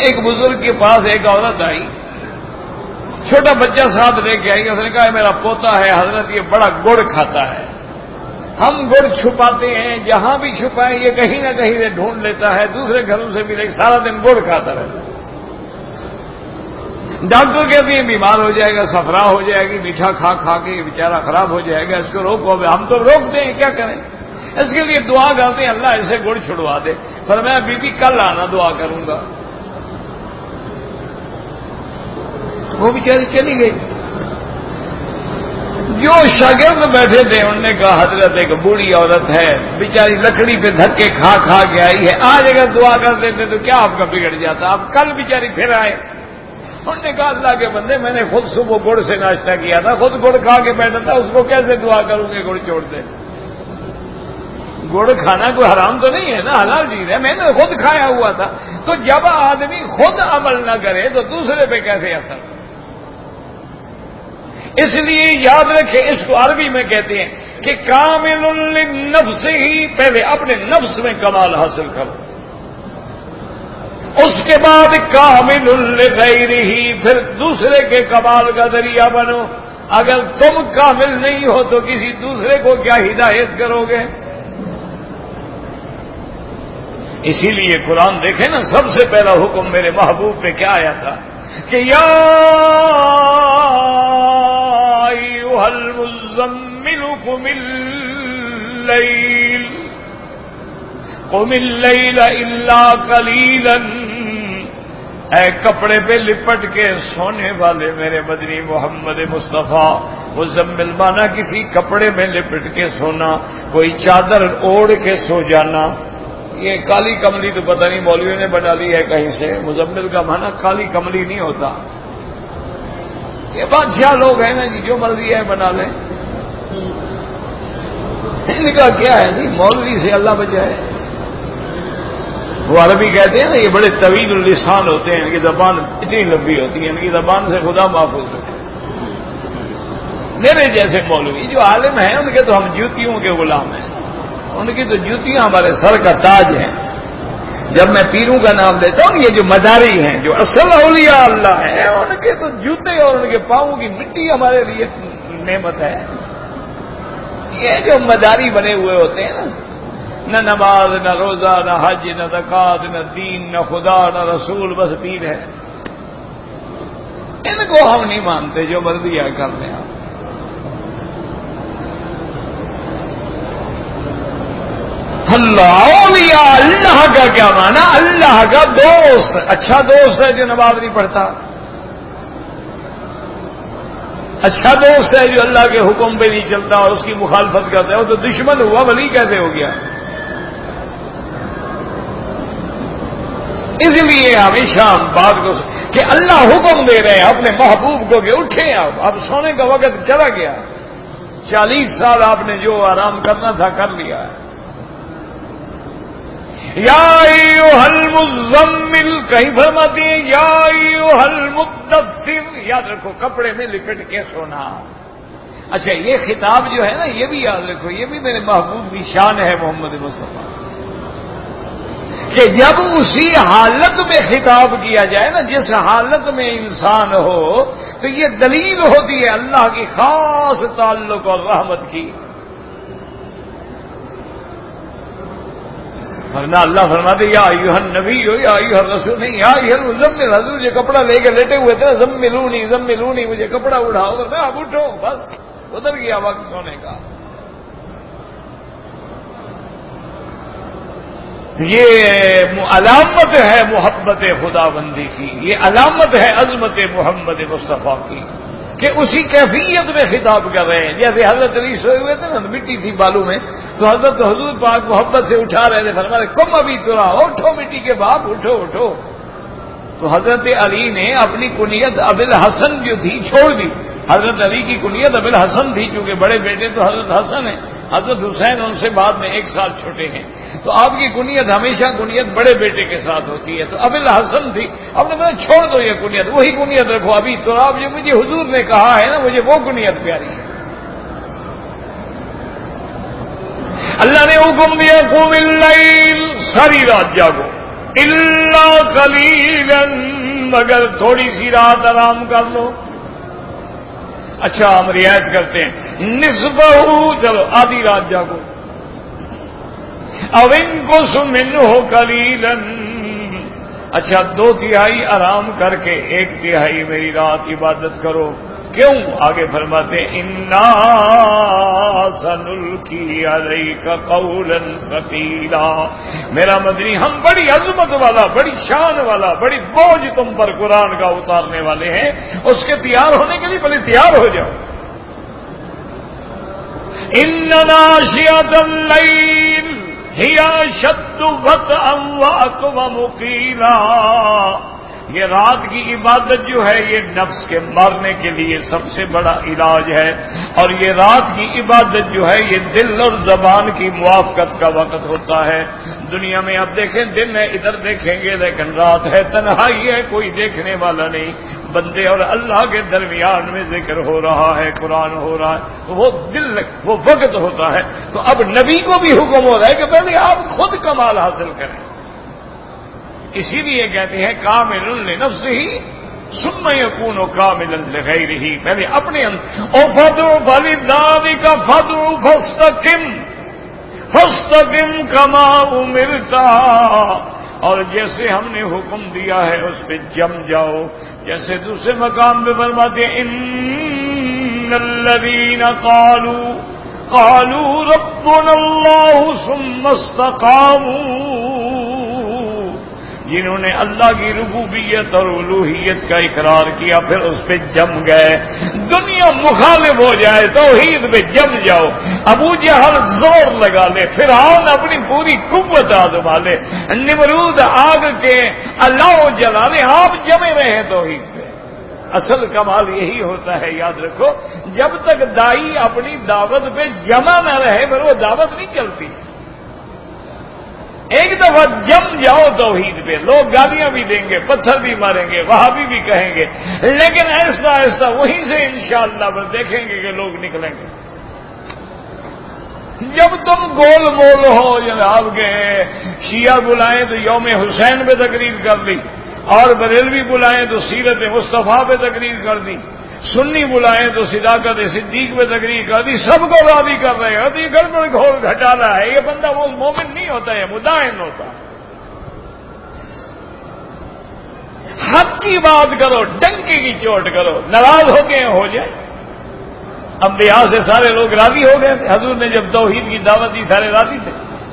ایک بزرگ کے پاس ایک عورت آئی، چھوٹا بچہ ساتھ لے کے آئی. اس نے کہا میرا پوتا ہے حضرت، یہ بڑا گڑ کھاتا ہے، ہم گڑ چھپاتے ہیں، جہاں بھی چھپائیں یہ کہیں نہ کہیں سے ڈھونڈ لیتا ہے، دوسرے گھروں سے بھی لے سارا دن گڑ کھاتا رہتا ہے. ڈاکٹر کہتے ہیں بیمار ہو جائے گا، صفرا ہو جائے گی، میٹھا کھا کھا کے یہ بیچارہ خراب ہو جائے گا، اس کو روکو. ہم تو روکتے ہیں، کیا کریں؟ اس کے لیے دعا کرتے ہیں اللہ اسے گڑ چھڑوا دے. فرمایا بی بی کل آنا، دعا کروں گا. وہ بیچاری چلی گئی. جو شاگرد بیٹھے تھے انہوں نے کہا حضرت ایک بوڑھی عورت ہے بیچاری لکڑی پہ دھکے کھا کھا کے آئی ہے، آج اگر دعا کر دیتے تو کیا آپ کا بگڑ جاتا، آپ کل بیچاری پھر آئے۔ انہوں نے کہا اللہ کے بندے میں نے خود صبح گڑ سے ناشتہ کیا تھا، خود گڑ کھا کے بیٹھا تھا، اس کو کیسے دعا کروں گے گڑ چھوڑ دے؟ گڑ کھانا کوئی حرام تو نہیں ہے نا، حلال چیز ہے، میں نے خود کھایا ہوا تھا۔ تو جب آدمی خود عمل نہ کرے تو دوسرے پہ کیسے اثر؟ اس لیے یاد رکھیں، اس کو عربی میں کہتے ہیں کہ کامل للنفس ہی، پہلے اپنے نفس میں کمال حاصل کرو، اس کے بعد کامل لغیرہ، پھر دوسرے کے کمال کا ذریعہ بنو۔ اگر تم کامل نہیں ہو تو کسی دوسرے کو کیا ہدایت کرو گے؟ اسی لیے قرآن دیکھیں نا، سب سے پہلا حکم میرے محبوب پہ کیا آیا تھا کہ یا ایھا المزمل قم اللیل الا قلیلا، اے کپڑے پہ لپٹ کے سونے والے میرے مدنی محمد مصطفیٰ۔ مزمل مانا کسی کپڑے میں لپٹ کے سونا، کوئی چادر اوڑھ کے سو جانا۔ یہ کالی کملی تو پتہ نہیں مولویوں نے بنا لی ہے کہیں سے، مزمل کا مانا کالی کملی نہیں ہوتا، یہ بادشاہ لوگ ہیں نا جی، جو مرضی ہے بنا لیں۔ ان کا کیا ہے جی، مولوی سے اللہ بچائے۔ وہ عربی کہتے ہیں نا یہ بڑے طویل اللسان ہوتے ہیں، ان کی زبان اتنی لمبی ہوتی ہے، ان کی زبان سے خدا محفوظ رکھے۔ میرے جیسے مولوی جو عالم ہیں ان کے تو ہم جوتیوں کے غلام ہیں، ان کی تو جوتیاں ہمارے سر کا تاج ہیں۔ جب میں پیروں کا نام لیتا ہوں، یہ جو مداری ہیں، جو اصل اولیاء اللہ ہیں، ان کے تو جوتے اور ان کے پاؤں کی مٹی ہمارے لیے نعمت ہے۔ یہ جو مداری بنے ہوئے ہوتے ہیں نا، نہ نماز نہ روزہ نہ حج نہ زکات نہ دین نہ خدا نہ رسول، بس پیر ہے۔ ان کو ہم نہیں مانتے، جو مرضی کر لیں آپ۔ اولیاء اللہ کا کیا مانا؟ اللہ کا دوست، اچھا دوست ہے جو نماز نہیں پڑھتا، اچھا دوست ہے جو اللہ کے حکم پہ نہیں چلتا اور اس کی مخالفت کرتا ہے، وہ تو دشمن ہوا، ولی کیسے ہو گیا؟ اس لیے ہمیشہ ہم بات کو کہ اللہ حکم دے رہے ہیں اپنے محبوب کو کہ اٹھیں، اب سونے کا وقت چلا گیا، 40 سال آپ نے جو آرام کرنا تھا کر لیا ہے۔ یا ایھا المزمل، کہیں فرماتے ہیں یا ایھا المدثر، یاد رکھو کپڑے میں لپٹ کے سونا۔ اچھا یہ خطاب جو ہے نا، یہ بھی یاد رکھو، یہ بھی میرے محبوب کی شان ہے محمد مصطفیٰ، کہ جب اسی حالت میں خطاب کیا جائے نا جس حالت میں انسان ہو، تو یہ دلیل ہوتی ہے اللہ کی خاص تعلق اور رحمت کی۔ ورنہ اللہ فرماتے یا ایھا النبی ہو یا ایھا الرسول، نہیں یا ایھا المزمل، حضور یہ کپڑا لے کے لیٹے ہوئے تھے، زملونی زملونی، مجھے کپڑا اڑاؤ، ورنہ اب اٹھو، بس ادھر گیا وقت سونے کا۔ یہ علامت ہے محبت خدا بندی کی، یہ علامت ہے عظمت محمد مصطفیٰ کی کہ اسی کیفیت میں خطاب کر رہے ہیں۔ جیسے حضرت علی سوئے ہوئے تھے نا، مٹی تھی بالوں میں، تو حضرت حضور پاک محبت سے اٹھا رہے تھے، فرما رہے کم ابھی تو رہا، اٹھو مٹی کے باپ، اٹھو اٹھو۔ تو حضرت علی نے اپنی کنیت ابو الحسن جو تھی چھوڑ دی، حضرت علی کی کنیت ابو الحسن تھی، کیونکہ بڑے بیٹے تو حضرت حسن ہیں، حضرت حسین ان سے بعد میں 1 سال چھوٹے ہیں، تو آپ کی کنیت ہمیشہ کنیت بڑے بیٹے کے ساتھ ہوتی ہے، تو ابو الحسن تھی، اب نے کہا چھوڑ دو یہ کنیت، وہی کنیت رکھو ابھی تو آپ، جو مجھے حضور نے کہا ہے نا، مجھے وہ کنیت پیاری ہے۔ اللہ نے حکم دیا قم اللیل، ساری رات جاگو، الا قلیلا، مگر تھوڑی سی رات آرام کر لو۔ اچھا ہم رعایت کرتے ہیں نصفہ، چلو آدھی رات جاگو، او انقص منہ قلیلا، اچھا 2/3 آرام کر کے 1/3 میری رات عبادت کرو۔ کیوں؟ آگے فرماتے ہیں انا سنلقی علیک قولا ثقیلا، میرا مدنی ہم بڑی عظمت والا، بڑی شان والا، بڑی بوجھ تم پر قرآن کا اتارنے والے ہیں، اس کے تیار ہونے کے لیے پہلے تیار ہو جاؤ۔ ان ناشئۃ اللیل ہی اشد وطئا واقوم قیلا، یہ رات کی عبادت جو ہے یہ نفس کے مارنے کے لیے سب سے بڑا علاج ہے، اور یہ رات کی عبادت جو ہے یہ دل اور زبان کی موافقت کا وقت ہوتا ہے۔ دنیا میں آپ دیکھیں دن ہے ادھر دیکھیں گے لیکن رات ہے تنہائی ہے، کوئی دیکھنے والا نہیں، بندے اور اللہ کے درمیان میں ذکر ہو رہا ہے، قرآن ہو رہا ہے، تو وہ دل وہ وقت ہوتا ہے۔ تو اب نبی کو بھی حکم ہو رہا ہے کہ پہلے آپ خود کمال حاصل کریں، اسی لیے کہتے ہیں کامل لنفسہ ثم یکون کاملا لغیرہ، پہلے اپنے او فدعو فلذلک فدعو فاستقم کما امرتا، اور جیسے ہم نے حکم دیا ہے اس پہ جم جاؤ، جیسے دوسرے مقام پہ فرماتے ہیں ان الذین قالوا ربنا اللہ ثم استقاموا، جنہوں نے اللہ کی ربوبیت اور الوہیت کا اقرار کیا پھر اس پہ جم گئے۔ دنیا مخالف ہو جائے توحید پہ جم جاؤ، ابو جہل زور لگا لے، فرعون اپنی پوری قوت آزما لے، نمرود آگ کے اللہ جلا لے، آپ جمے رہے توحید پہ۔ اصل کمال یہی ہوتا ہے، یاد رکھو، جب تک دائی اپنی دعوت پہ جمع نہ رہے پھر وہ دعوت نہیں چلتی۔ ایک دفعہ جم جاؤ توحید پہ، لوگ گالیاں بھی دیں گے، پتھر بھی ماریں گے، وہابی بھی کہیں گے، لیکن ایسا ایسا وہیں سے انشاءاللہ پھر دیکھیں گے کہ لوگ نکلیں گے۔ جب تم گول مول ہو جناب کے شیعہ بلائیں تو یوم حسین پہ تقریر کر لی، اور بریلوی بلائیں تو سیرت مصطفیٰ پہ تقریر کر دی، سنی بلائیں تو صداقت صدیق پہ تقریر کر دی، سب کو راضی کر رہے ہیں، تو یہ گڑبڑ گھول گھٹالا ہے، یہ بندہ وہ مومن نہیں ہوتا ہے، مداہن ہوتا۔ حق کی بات کرو، ڈنکی کی چوٹ کرو، ناراض ہو گئے ہو جائے۔ انبیاء سے سارے لوگ راضی ہو گئے، حضور نے جب توحید کی دعوت دی سارے راضی تھے،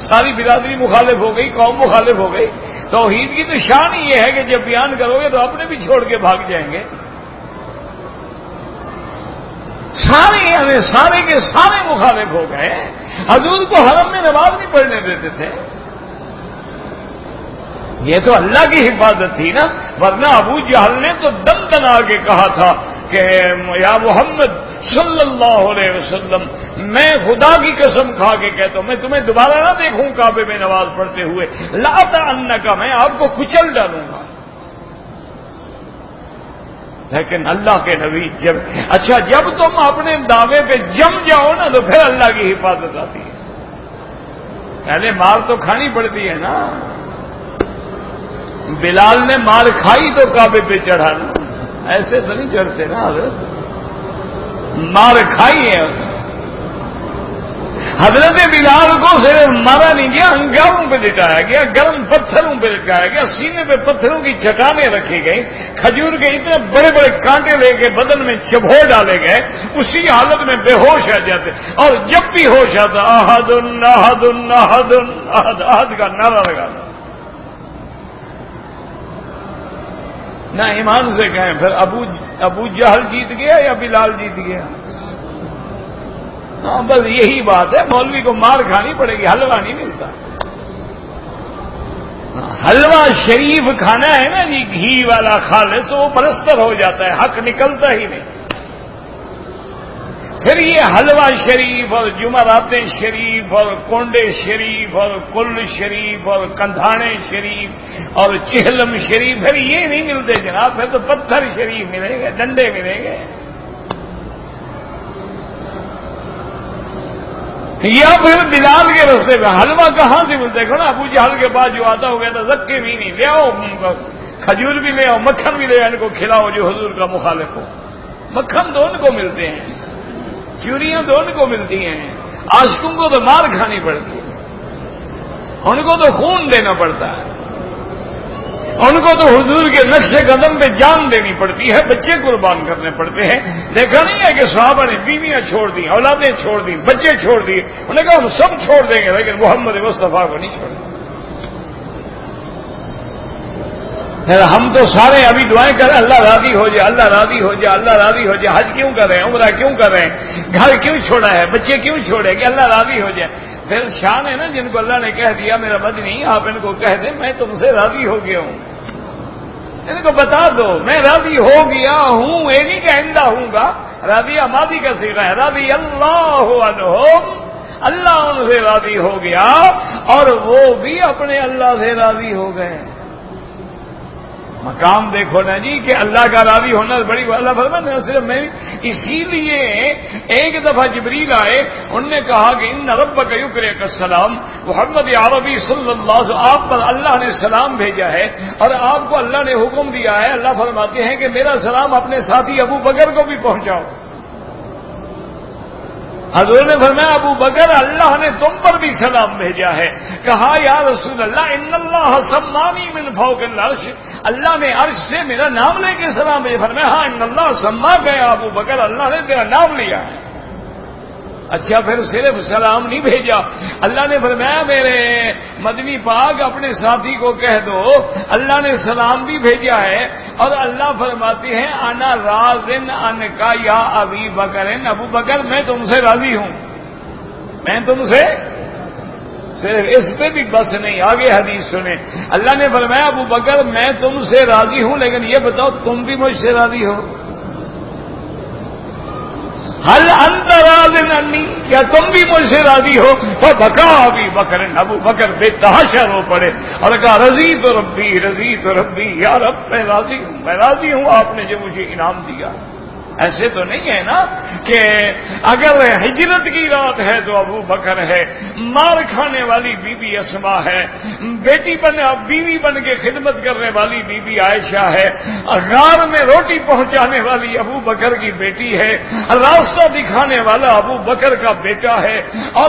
ساری برادری مخالف ہو گئی، قوم مخالف ہو گئی۔ توحید کی تو شان ہی یہ ہے کہ جب بیان کرو گے تو اپنے بھی چھوڑ کے بھاگ جائیں گے۔ سارے کے سارے مخالف ہو گئے، حضور کو حرم میں نماز نہیں پڑھنے دیتے تھے۔ یہ تو اللہ کی حفاظت تھی نا، ورنہ ابو جہل نے تو دم دنا کے کہا تھا کہ یا محمد صلی اللہ علیہ وسلم، میں خدا کی قسم کھا کے کہتا ہوں میں تمہیں دوبارہ نہ دیکھوں کعبے میں نماز پڑھتے ہوئے، لأطعنک، میں آپ کو کچل ڈالوں گا۔ لیکن اللہ کے نبی جب تم اپنے دعوے پہ جم جاؤ نا تو پھر اللہ کی حفاظت آتی ہے۔ پہلے مار تو کھانی پڑتی ہے نا، بلال نے مار کھائی تو کعبے پہ چڑھا نا، ایسے تو نہیں چڑھتے نا، مار کھائی ہے۔ حضرت بلال کو صرف مارا نہیں گیا، انگاروں پہ لٹایا گیا، گرم پتھروں پہ لٹایا گیا، سینے پہ پتھروں کی چٹانیں رکھی گئی، کھجور کے اتنے بڑے بڑے کانٹے لے کے بدن میں چبھو ڈالے گئے، اسی حالت میں بے ہوش آ جاتے، اور جب بھی ہوش آتا احد احد احد احد احد کا نعرہ لگانا۔ نہ ایمان سے کہیں پھر ابو جہل جیت گیا یا بلال جیت گیا؟ ہاں بس یہی بات ہے، مولوی کو مار کھانی پڑے گی، حلوہ نہیں ملتا۔ حلوہ شریف کھانا ہے نا جی، گھی والا کھا لے تو وہ پرستر ہو جاتا ہے، حق نکلتا ہی نہیں۔ پھر یہ حلوہ شریف اور جمعراتیں شریف اور کونڈے شریف اور کل شریف اور کندھانے شریف اور چہلم شریف، پھر یہ نہیں ملتے جناب، پھر تو پتھر شریف ملیں گے، ڈنڈے ملیں گے۔ یا پھر بلال کے رستے پہ حلوہ کہاں سے ملتا ہے؟ نا ابو جہل کے پاس جو آتا ہو گیا تھا زکے بھی نہیں، لے آؤ کھجور بھی لے آؤ، مکھن بھی لے آؤ، ان کو کھلاؤ جو حضور کا مخالف ہو۔ مکھن تو ان کو ملتے ہیں، چوریاں تو ان کو ملتی ہیں، عاشقوں کو تو مار کھانی پڑتی ہے، ان کو تو خون دینا پڑتا ہے، ان کو تو حضور کے نقش قدم پہ جان دینی پڑتی ہے، بچے قربان کرنے پڑتے ہیں۔ دیکھا نہیں ہے کہ صحابہ نے بیویاں چھوڑ دی، اولادیں چھوڑ دی، بچے چھوڑ دیے، انہوں نے کہا ہم سب چھوڑ دیں گے لیکن محمد مصطفیٰ کو نہیں چھوڑیں گے۔ پھر ہم تو سارے ابھی دعائیں کریں اللہ راضی ہو جائے، اللہ راضی ہو جائے، اللہ راضی ہو جائے، حج کیوں کر رہے ہیں، عمرہ کیوں کر رہے ہیں، گھر کیوں چھوڑا ہے، بچے کیوں چھوڑے کہ اللہ راضی ہو جائے. پھر شان ہے نا جن کو اللہ نے کہہ دیا میرا مدنی آپ ان کو کہہ دیں میں تم سے راضی ہو گیا ہوں، ان کو بتا دو میں راضی ہو گیا ہوں، یہ نہیں کہ آئندہ ہوں گا. راضی ماضی کا صیغہ ہے، راضی اللہ عنہم، اللہ ان سے راضی ہو گیا اور وہ بھی اپنے اللہ سے راضی ہو گئے. مقام دیکھو نا جی کہ اللہ کا راضی ہونا بڑی اللہ فرمایا. صرف میں اسی لیے ایک دفعہ جبریل آئے، انہوں نے کہا کہ ان ربک یقرئک السلام، محمد عربی صلی اللہ علیہ وسلم آپ پر اللہ نے سلام بھیجا ہے اور آپ کو اللہ نے حکم دیا ہے. اللہ فرماتے ہیں کہ میرا سلام اپنے ساتھی ابو بکر کو بھی پہنچاؤ. حضور نے فرمایا ابو بکر اللہ نے تم پر بھی سلام بھیجا ہے. کہا یا رسول اللہ ان اللہ سمانی من فوق العرش، اللہ نے عرش سے میرا نام لے کے سلام بھیجا. فرمایا ہاں ان اللہ سما گیا ابو بکر، اللہ نے میرا نام لیا ہے. اچھا پھر صرف سلام نہیں بھیجا، اللہ نے فرمایا میرے مدنی پاک اپنے ساتھی کو کہہ دو اللہ نے سلام بھی بھیجا ہے اور اللہ فرماتے ہیں انا راضن عنکا یا ابی بکر، ابو بکر میں تم سے راضی ہوں، میں تم سے. صرف اس پہ بھی بس نہیں، آگے حدیث سنیں. اللہ نے فرمایا ابو بکر میں تم سے راضی ہوں لیکن یہ بتاؤ تم بھی مجھ سے راضی ہو. حل انت راض عنی، کیا تم بھی مجھ سے راضی ہو؟ فبکا ابی بکر، ابو بکر بے تحاشا رو پڑے اور کہا رضیت ربی، یا رب میں راضی ہوں، میں راضی ہوں آپ نے جو مجھے انعام دیا. ایسے تو نہیں ہے نا کہ اگر ہجرت کی رات ہے تو ابو بکر ہے، مار کھانے والی بی بی اسما ہے، بیوی بن کے خدمت کرنے والی بی بی عائشہ ہے، غار میں روٹی پہنچانے والی ابو بکر کی بیٹی ہے، راستہ دکھانے والا ابو بکر کا بیٹا ہے اور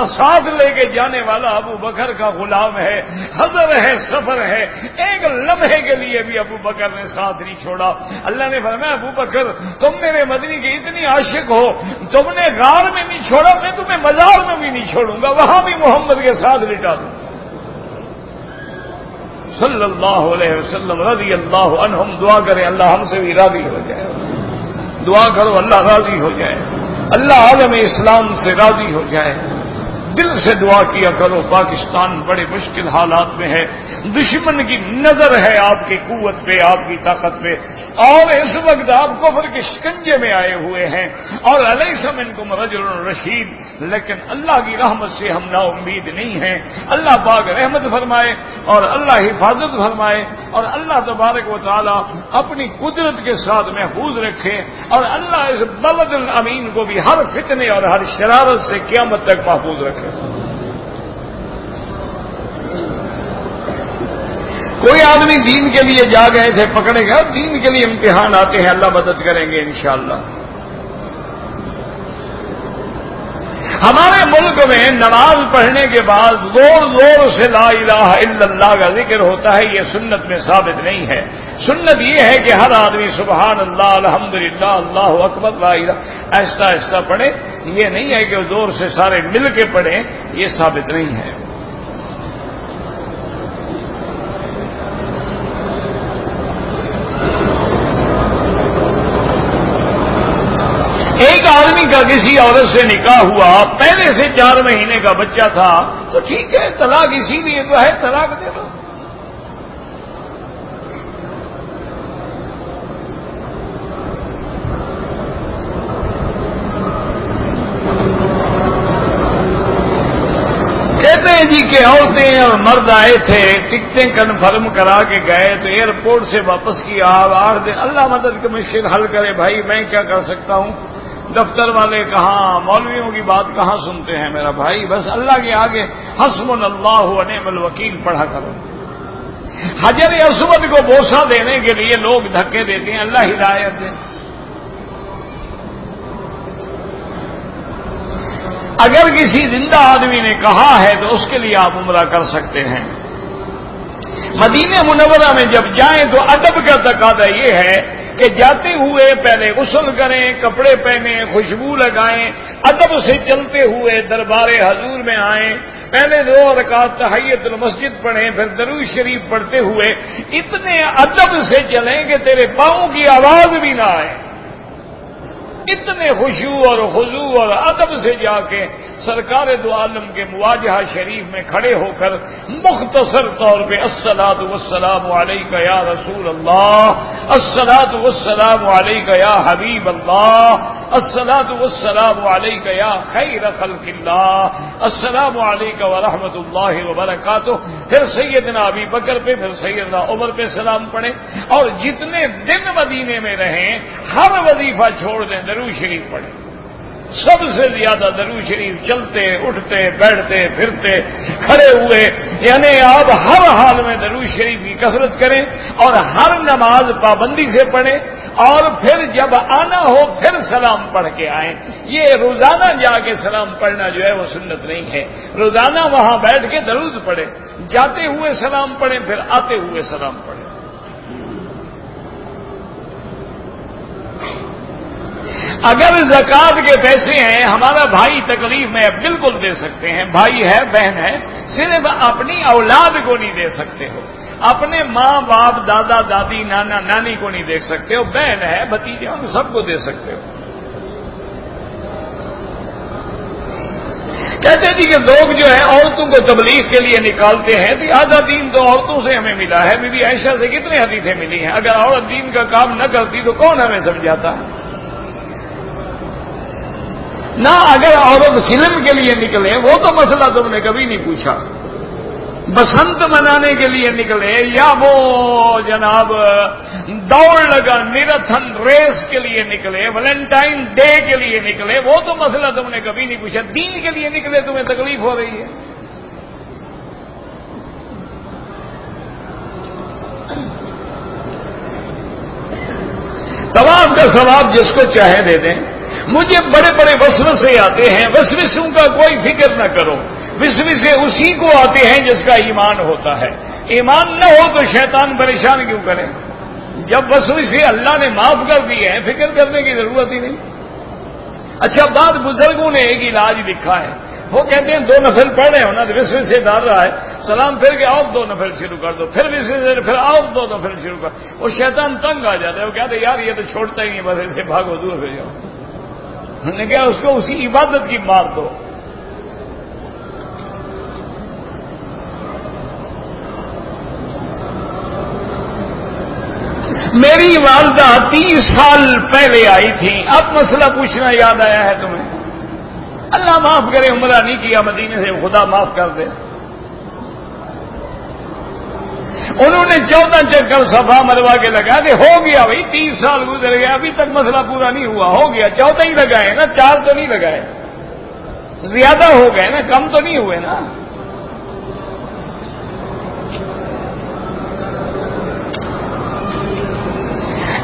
ساتھ لے کے جانے والا ابو بکر کا غلام ہے. حضر ہے، سفر ہے، ایک لمحے کے لیے بھی ابو بکر نے ساتھ نہیں چھوڑا. اللہ نے فرمایا ابو بکر تم میرے مدنی کے اتنی عاشق ہو، تم نے غار میں نہیں چھوڑا، میں تمہیں مزار میں بھی نہیں چھوڑوں گا، وہاں بھی محمد کے ساتھ لٹا دوں. صلی اللہ علیہ وسلم رضی اللہ عنہم. دعا کریں اللہ ہم سے بھی راضی ہو جائے، دعا کرو اللہ راضی ہو جائے، اللہ عالم اسلام سے راضی ہو جائے. دل سے دعا کیا کرو. پاکستان بڑے مشکل حالات میں ہے، دشمن کی نظر ہے آپ کی قوت پہ، آپ کی طاقت پہ، اور اس وقت آپ کفر کے شکنجے میں آئے ہوئے ہیں اور الیس منکم رجل رشید، لیکن اللہ کی رحمت سے ہم نا امید نہیں ہیں. اللہ پاک رحمت فرمائے اور اللہ حفاظت فرمائے اور اللہ تبارک و تعالی اپنی قدرت کے ساتھ محفوظ رکھے اور اللہ اس بلد الامین کو بھی ہر فتنے اور ہر شرارت سے قیامت تک محفوظ رکھے. کوئی آدمی دین کے لیے جا گئے تھے، پکڑے گئے، دین کے لیے امتحان آتے ہیں، اللہ مدد کریں گے انشاءاللہ. ہمارے ملک میں نماز پڑھنے کے بعد زور زور سے لا الہ الا اللہ کا ذکر ہوتا ہے، یہ سنت میں ثابت نہیں ہے. سنت یہ ہے کہ ہر آدمی سبحان اللہ الحمدللہ اللہ اکبر لا الہ آہستہ آہستہ پڑھے. یہ نہیں ہے کہ زور سے سارے مل کے پڑھیں، یہ ثابت نہیں ہے. ایک آدمی کا کسی عورت سے نکاح ہوا، پہلے سے 4 مہینے کا بچہ تھا، تو ٹھیک ہے طلاق اسی لیے تو ہے، طلاق دے دو. کہتے ہیں جی کہ عورتیں اور مرد آئے تھے، ٹکٹیں کنفرم کرا کے گئے تو ایئرپورٹ سے واپس کیا 8 دن. اللہ مدد کا مشکل حل کرے بھائی، میں کیا کر سکتا ہوں. دفتر والے کہاں، مولویوں کی بات کہاں سنتے ہیں میرا بھائی. بس اللہ کے آگے حسبنا اللہ و نعم الوکیل پڑھا کرو. حجر اسود کو بوسہ دینے کے لیے لوگ دھکے دیتے ہیں، اللہ ہدایت دے. اگر کسی زندہ آدمی نے کہا ہے تو اس کے لیے آپ عمرہ کر سکتے ہیں. مدینہ منورہ میں جب جائیں تو ادب کا تقاضا یہ ہے کہ جاتے ہوئے پہلے غسل کریں، کپڑے پہنیں، خوشبو لگائیں، ادب سے چلتے ہوئے دربار حضور میں آئیں، پہلے 2 رکعت تحیت المسجد پڑھیں، پھر درود شریف پڑھتے ہوئے اتنے ادب سے چلیں کہ تیرے پاؤں کی آواز بھی نہ آئے، اتنے خشوع اور خضوع اور ادب سے جا کے سرکار دو عالم کے مواجہہ شریف میں کھڑے ہو کر مختصر طور پہ الصلاۃ والسلام علیک یا رسول اللہ، الصلاۃ والسلام علیک یا حبیب اللہ، الصلاۃ والسلام علیک یا خیر خلق اللہ، السلام علیک ورحمۃ اللہ وبرکاتہ، پھر سیدنا ابی بکر پہ، پھر سیدنا عمر پہ سلام پڑھیں، اور جتنے دن مدینے میں رہیں ہر وظیفہ چھوڑ دیں، درود شریف پڑھیں، سب سے زیادہ درود شریف چلتے اٹھتے بیٹھتے پھرتے کھڑے ہوئے، یعنی آپ ہر حال میں درود شریف کی کثرت کریں اور ہر نماز پابندی سے پڑھیں، اور پھر جب آنا ہو پھر سلام پڑھ کے آئیں۔ یہ روزانہ جا کے سلام پڑھنا جو ہے وہ سنت نہیں ہے، روزانہ وہاں بیٹھ کے درود پڑھیں، جاتے ہوئے سلام پڑھیں، پھر آتے ہوئے سلام پڑھیں۔ اگر زکوٰۃ کے پیسے ہیں، ہمارا بھائی تکلیف میں بالکل دے سکتے ہیں، بھائی ہے بہن ہے، صرف اپنی اولاد کو نہیں دے سکتے ہو، اپنے ماں باپ دادا دادی نانا نانی کو نہیں دے سکتے ہو، بہن ہے بھتیجے ان سب کو دے سکتے ہو۔ کہتے تھے کہ لوگ جو ہے عورتوں کو تبلیغ کے لیے نکالتے ہیں، تو آدھا دین تو عورتوں سے ہمیں ملا ہے، بی بی عائشہ سے کتنے حدیثیں ملی ہیں، اگر عورت دین کا کام نہ کرتی تو کون ہمیں سمجھاتا؟ نہ اگر عورت فلم کے لیے نکلے وہ تو مسئلہ تم نے کبھی نہیں پوچھا، بسنت منانے کے لیے نکلے یا وہ جناب دوڑ لگا میراتھن ریس کے لیے نکلے، ویلنٹائن ڈے کے لیے نکلے، وہ تو مسئلہ تم نے کبھی نہیں پوچھا، دین کے لیے نکلے تمہیں تکلیف ہو رہی ہے۔ طواف کا ثواب جس کو چاہے دے دیں، مجھے بڑے بڑے وسوسے آتے ہیں، وسوسوں کا کوئی فکر نہ کرو، وسوسے اسی کو آتے ہیں جس کا ایمان ہوتا ہے، ایمان نہ ہو تو شیطان پریشان کیوں کرے؟ جب وسوسے اللہ نے معاف کر دیے ہیں فکر کرنے کی ضرورت ہی نہیں۔ اچھا بعد بزرگوں نے ایک علاج لکھا ہے، وہ کہتے ہیں 2 نفل پڑھ رہے ہو نا، وسوسے ڈال رہا ہے، سلام پھر کے اور 2 نفل شروع کر دو، پھر وسوسے پھر اور 2 نفل شروع کر، وہ شیطان تنگ آ جاتا ہے، وہ کہتے ہیں یار یہ تو چھوڑتا ہی نہیں، بس ایسے بھاگو دور ہو جاؤ، نے کہا اس کو اسی عبادت کی مار دو۔ میری والدہ 30 سال پہلے آئی تھی، اب مسئلہ پوچھنا یاد آیا ہے تمہیں؟ اللہ معاف کرے، عمرہ نہیں کیا مدینے سے، خدا معاف کر دے۔ انہوں نے 14 چکر صفا مروا کے لگا دے، ہو گیا بھائی، 30 سال گزر گیا، ابھی تک مسئلہ پورا نہیں ہوا، ہو گیا، 14 ہی لگائے نا، 4 تو نہیں لگائے، زیادہ ہو گئے نا، کم تو نہیں ہوئے نا۔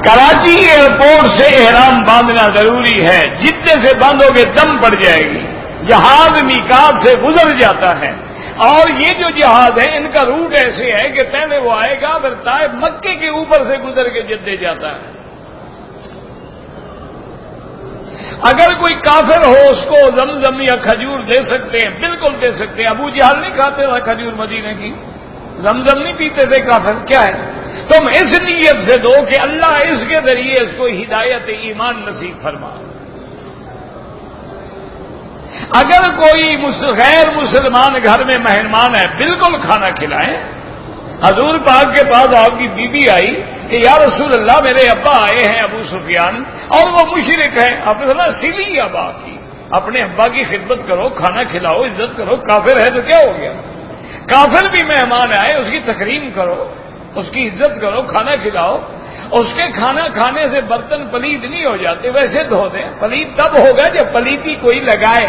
کراچی ایئرپورٹ سے احرام باندھنا ضروری ہے، جتنے سے باندھو گے دم پڑ جائے گی، جہاز میقات سے گزر جاتا ہے، اور یہ جو جہاز ہے ان کا روٹ ایسے ہے کہ پہلے وہ آئے گا پھر طائف مکے کے اوپر سے گزر کے جدے جاتا ہے۔ اگر کوئی کافر ہو اس کو زمزم یا کھجور دے سکتے ہیں، بالکل دے سکتے ہیں، ابو جہل نہیں کھاتے تھا کھجور مدینے کی، زمزم نہیں پیتے تھے کافر، کیا ہے؟ تم اس نیت سے دو کہ اللہ اس کے ذریعے اس کو ہدایت ایمان نصیب فرما۔ اگر کوئی غیر مسلمان گھر میں مہمان ہے بالکل کھانا کھلائیں۔ حضور پاک کے پاس آپ کی بی بی آئی کہ یا رسول اللہ میرے ابا آئے ہیں ابو سفیان اور وہ مشرک ہیں، آپ نے بولا سلی ابا کی، اپنے ابا کی خدمت کرو، کھانا کھلاؤ، عزت کرو، کافر ہے تو کیا ہو گیا؟ کافر بھی مہمان آئے اس کی تکریم کرو، اس کی عزت کرو، کھانا کھلاؤ، اس کے کھانا کھانے سے برتن پلید نہیں ہو جاتے، ویسے دھو دیں، پلید تب ہوگا جب پلیدی کوئی لگائے۔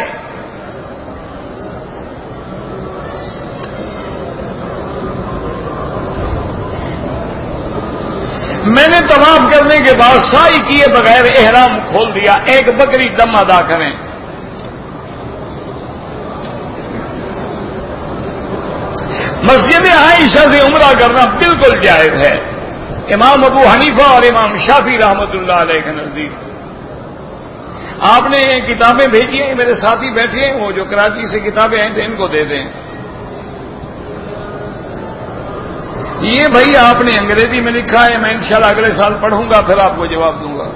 میں نے طواف کرنے کے بعد سعی کیے بغیر احرام کھول دیا، ایک بکری دم ادا کریں۔ مسجد عائشہ سے عمرہ کرنا بالکل جائز ہے، امام ابو حنیفہ اور امام شافعی رحمۃ اللہ علیہ کے نزدیک آپ نے کتابیں بھیجی ہیں، میرے ساتھی بیٹھے ہیں، وہ جو کراچی سے کتابیں ہیں تو ان کو دے دیں. یہ بھائی آپ نے انگریزی میں لکھا ہے، میں انشاءاللہ اگلے سال پڑھوں گا، پھر آپ کو جواب دوں گا.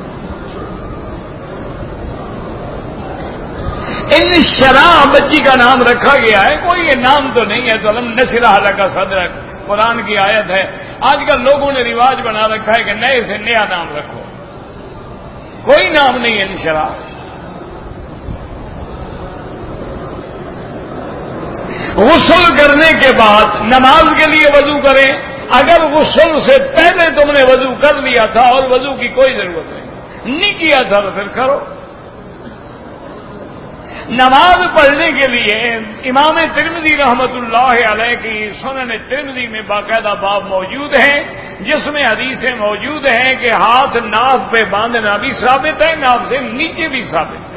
ان شرح بچی کا نام رکھا گیا ہے، کوئی یہ نام تو نہیں ہے. تو علم نشرح لک صدرک قرآن کی آیت ہے. آج کل لوگوں نے رواج بنا رکھا ہے کہ نئے سے نیا نام رکھو. کوئی نام نہیں ہے ان شرح. غسل کرنے کے بعد نماز کے لیے وضو کریں. اگر غسل سے پہلے تم نے وضو کر لیا تھا اور وضو کی کوئی ضرورت نہیں کیا تھا تو پھر کرو. نماز پڑھنے کے لیے امام ترمذی رحمۃ اللہ علیہ کی سنن ترمذی میں باقاعدہ باب موجود ہیں جس میں حدیثیں موجود ہیں کہ ہاتھ ناف پہ باندھنا بھی ثابت ہے، ناف سے نیچے بھی ثابت ہے.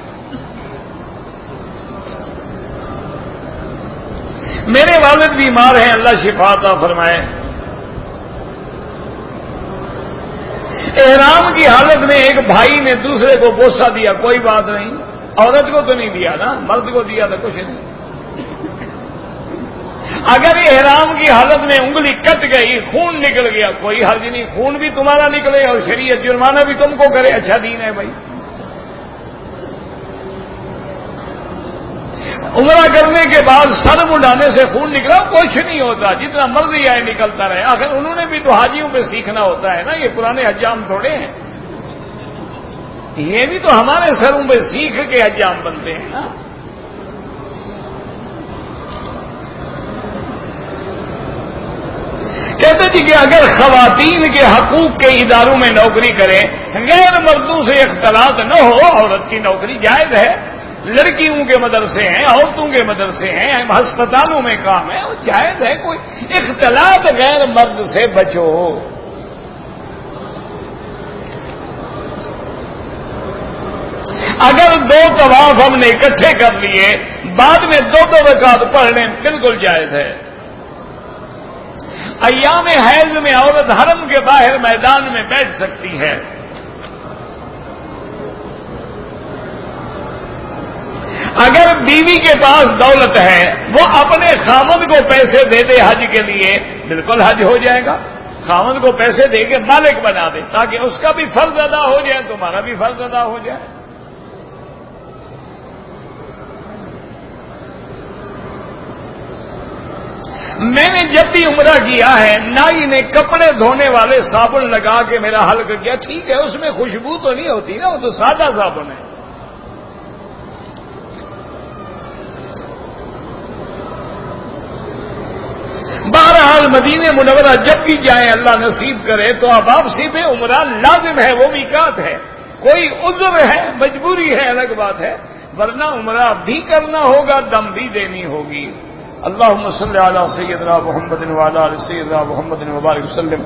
میرے والد بیمار ہیں، اللہ شفا عطا فرمائے. احرام کی حالت میں ایک بھائی نے دوسرے کو بوسہ دیا، کوئی بات نہیں. عورت کو تو نہیں دیا نا، مرد کو دیا تھا، کچھ نہیں. اگر احرام کی حالت میں انگلی کٹ گئی، خون نکل گیا، کوئی حرج نہیں. خون بھی تمہارا نکلے اور شریعت جرمانہ بھی تم کو کرے. اچھا دین ہے بھائی. عمرہ کرنے کے بعد سر مڈانے سے خون نکلا، کچھ نہیں ہوتا، جتنا مرضی آئے نکلتا رہے. آخر انہوں نے بھی تو حاجیوں پہ سیکھنا ہوتا ہے نا، یہ پرانے حجام تھوڑے ہیں. یہ بھی تو ہمارے سروں پہ سیکھ کے حجام بنتے ہیں نا. کہتے جی کہ اگر خواتین کے حقوق کے اداروں میں نوکری کریں، غیر مردوں سے اختلاط نہ ہو، عورت کی نوکری جائز ہے. لڑکیوں کے مدرسے ہیں، عورتوں کے مدرسے ہیں، ہسپتالوں میں کام ہے، وہ جائز ہے. کوئی اختلاط غیر مرد سے بچو. اگر 2 طواف ہم نے اکٹھے کر لیے، بعد میں 2 رکعت پڑھ لیں، بالکل جائز ہے. ایام حیض میں عورت حرم کے باہر میدان میں بیٹھ سکتی ہے. اگر بیوی کے پاس دولت ہے، وہ اپنے خامد کو پیسے دے دے حج کے لیے، بالکل حج ہو جائے گا. خامد کو پیسے دے کے مالک بنا دے تاکہ اس کا بھی فرض ادا ہو جائے، تمہارا بھی فرض ادا ہو جائے. میں نے جب بھی عمرہ کیا ہے، نائی نے کپڑے دھونے والے صابن لگا کے میرا حلق کیا. ٹھیک ہے، اس میں خوشبو تو نہیں ہوتی نا، وہ تو سادہ صابن ہے. بہرحال مدینہ منورہ جب بھی جائیں، اللہ نصیب کرے، تو اب واپسی پہ عمرہ لازم ہے، وہ میقات ہے. کوئی عذر ہے، مجبوری ہے، الگ بات ہے، ورنہ عمرہ بھی کرنا ہوگا، دم بھی دینی ہوگی. اللہم صلی علی سیدنا محمد وعلی آل سیدنا محمد وبارک وسلم.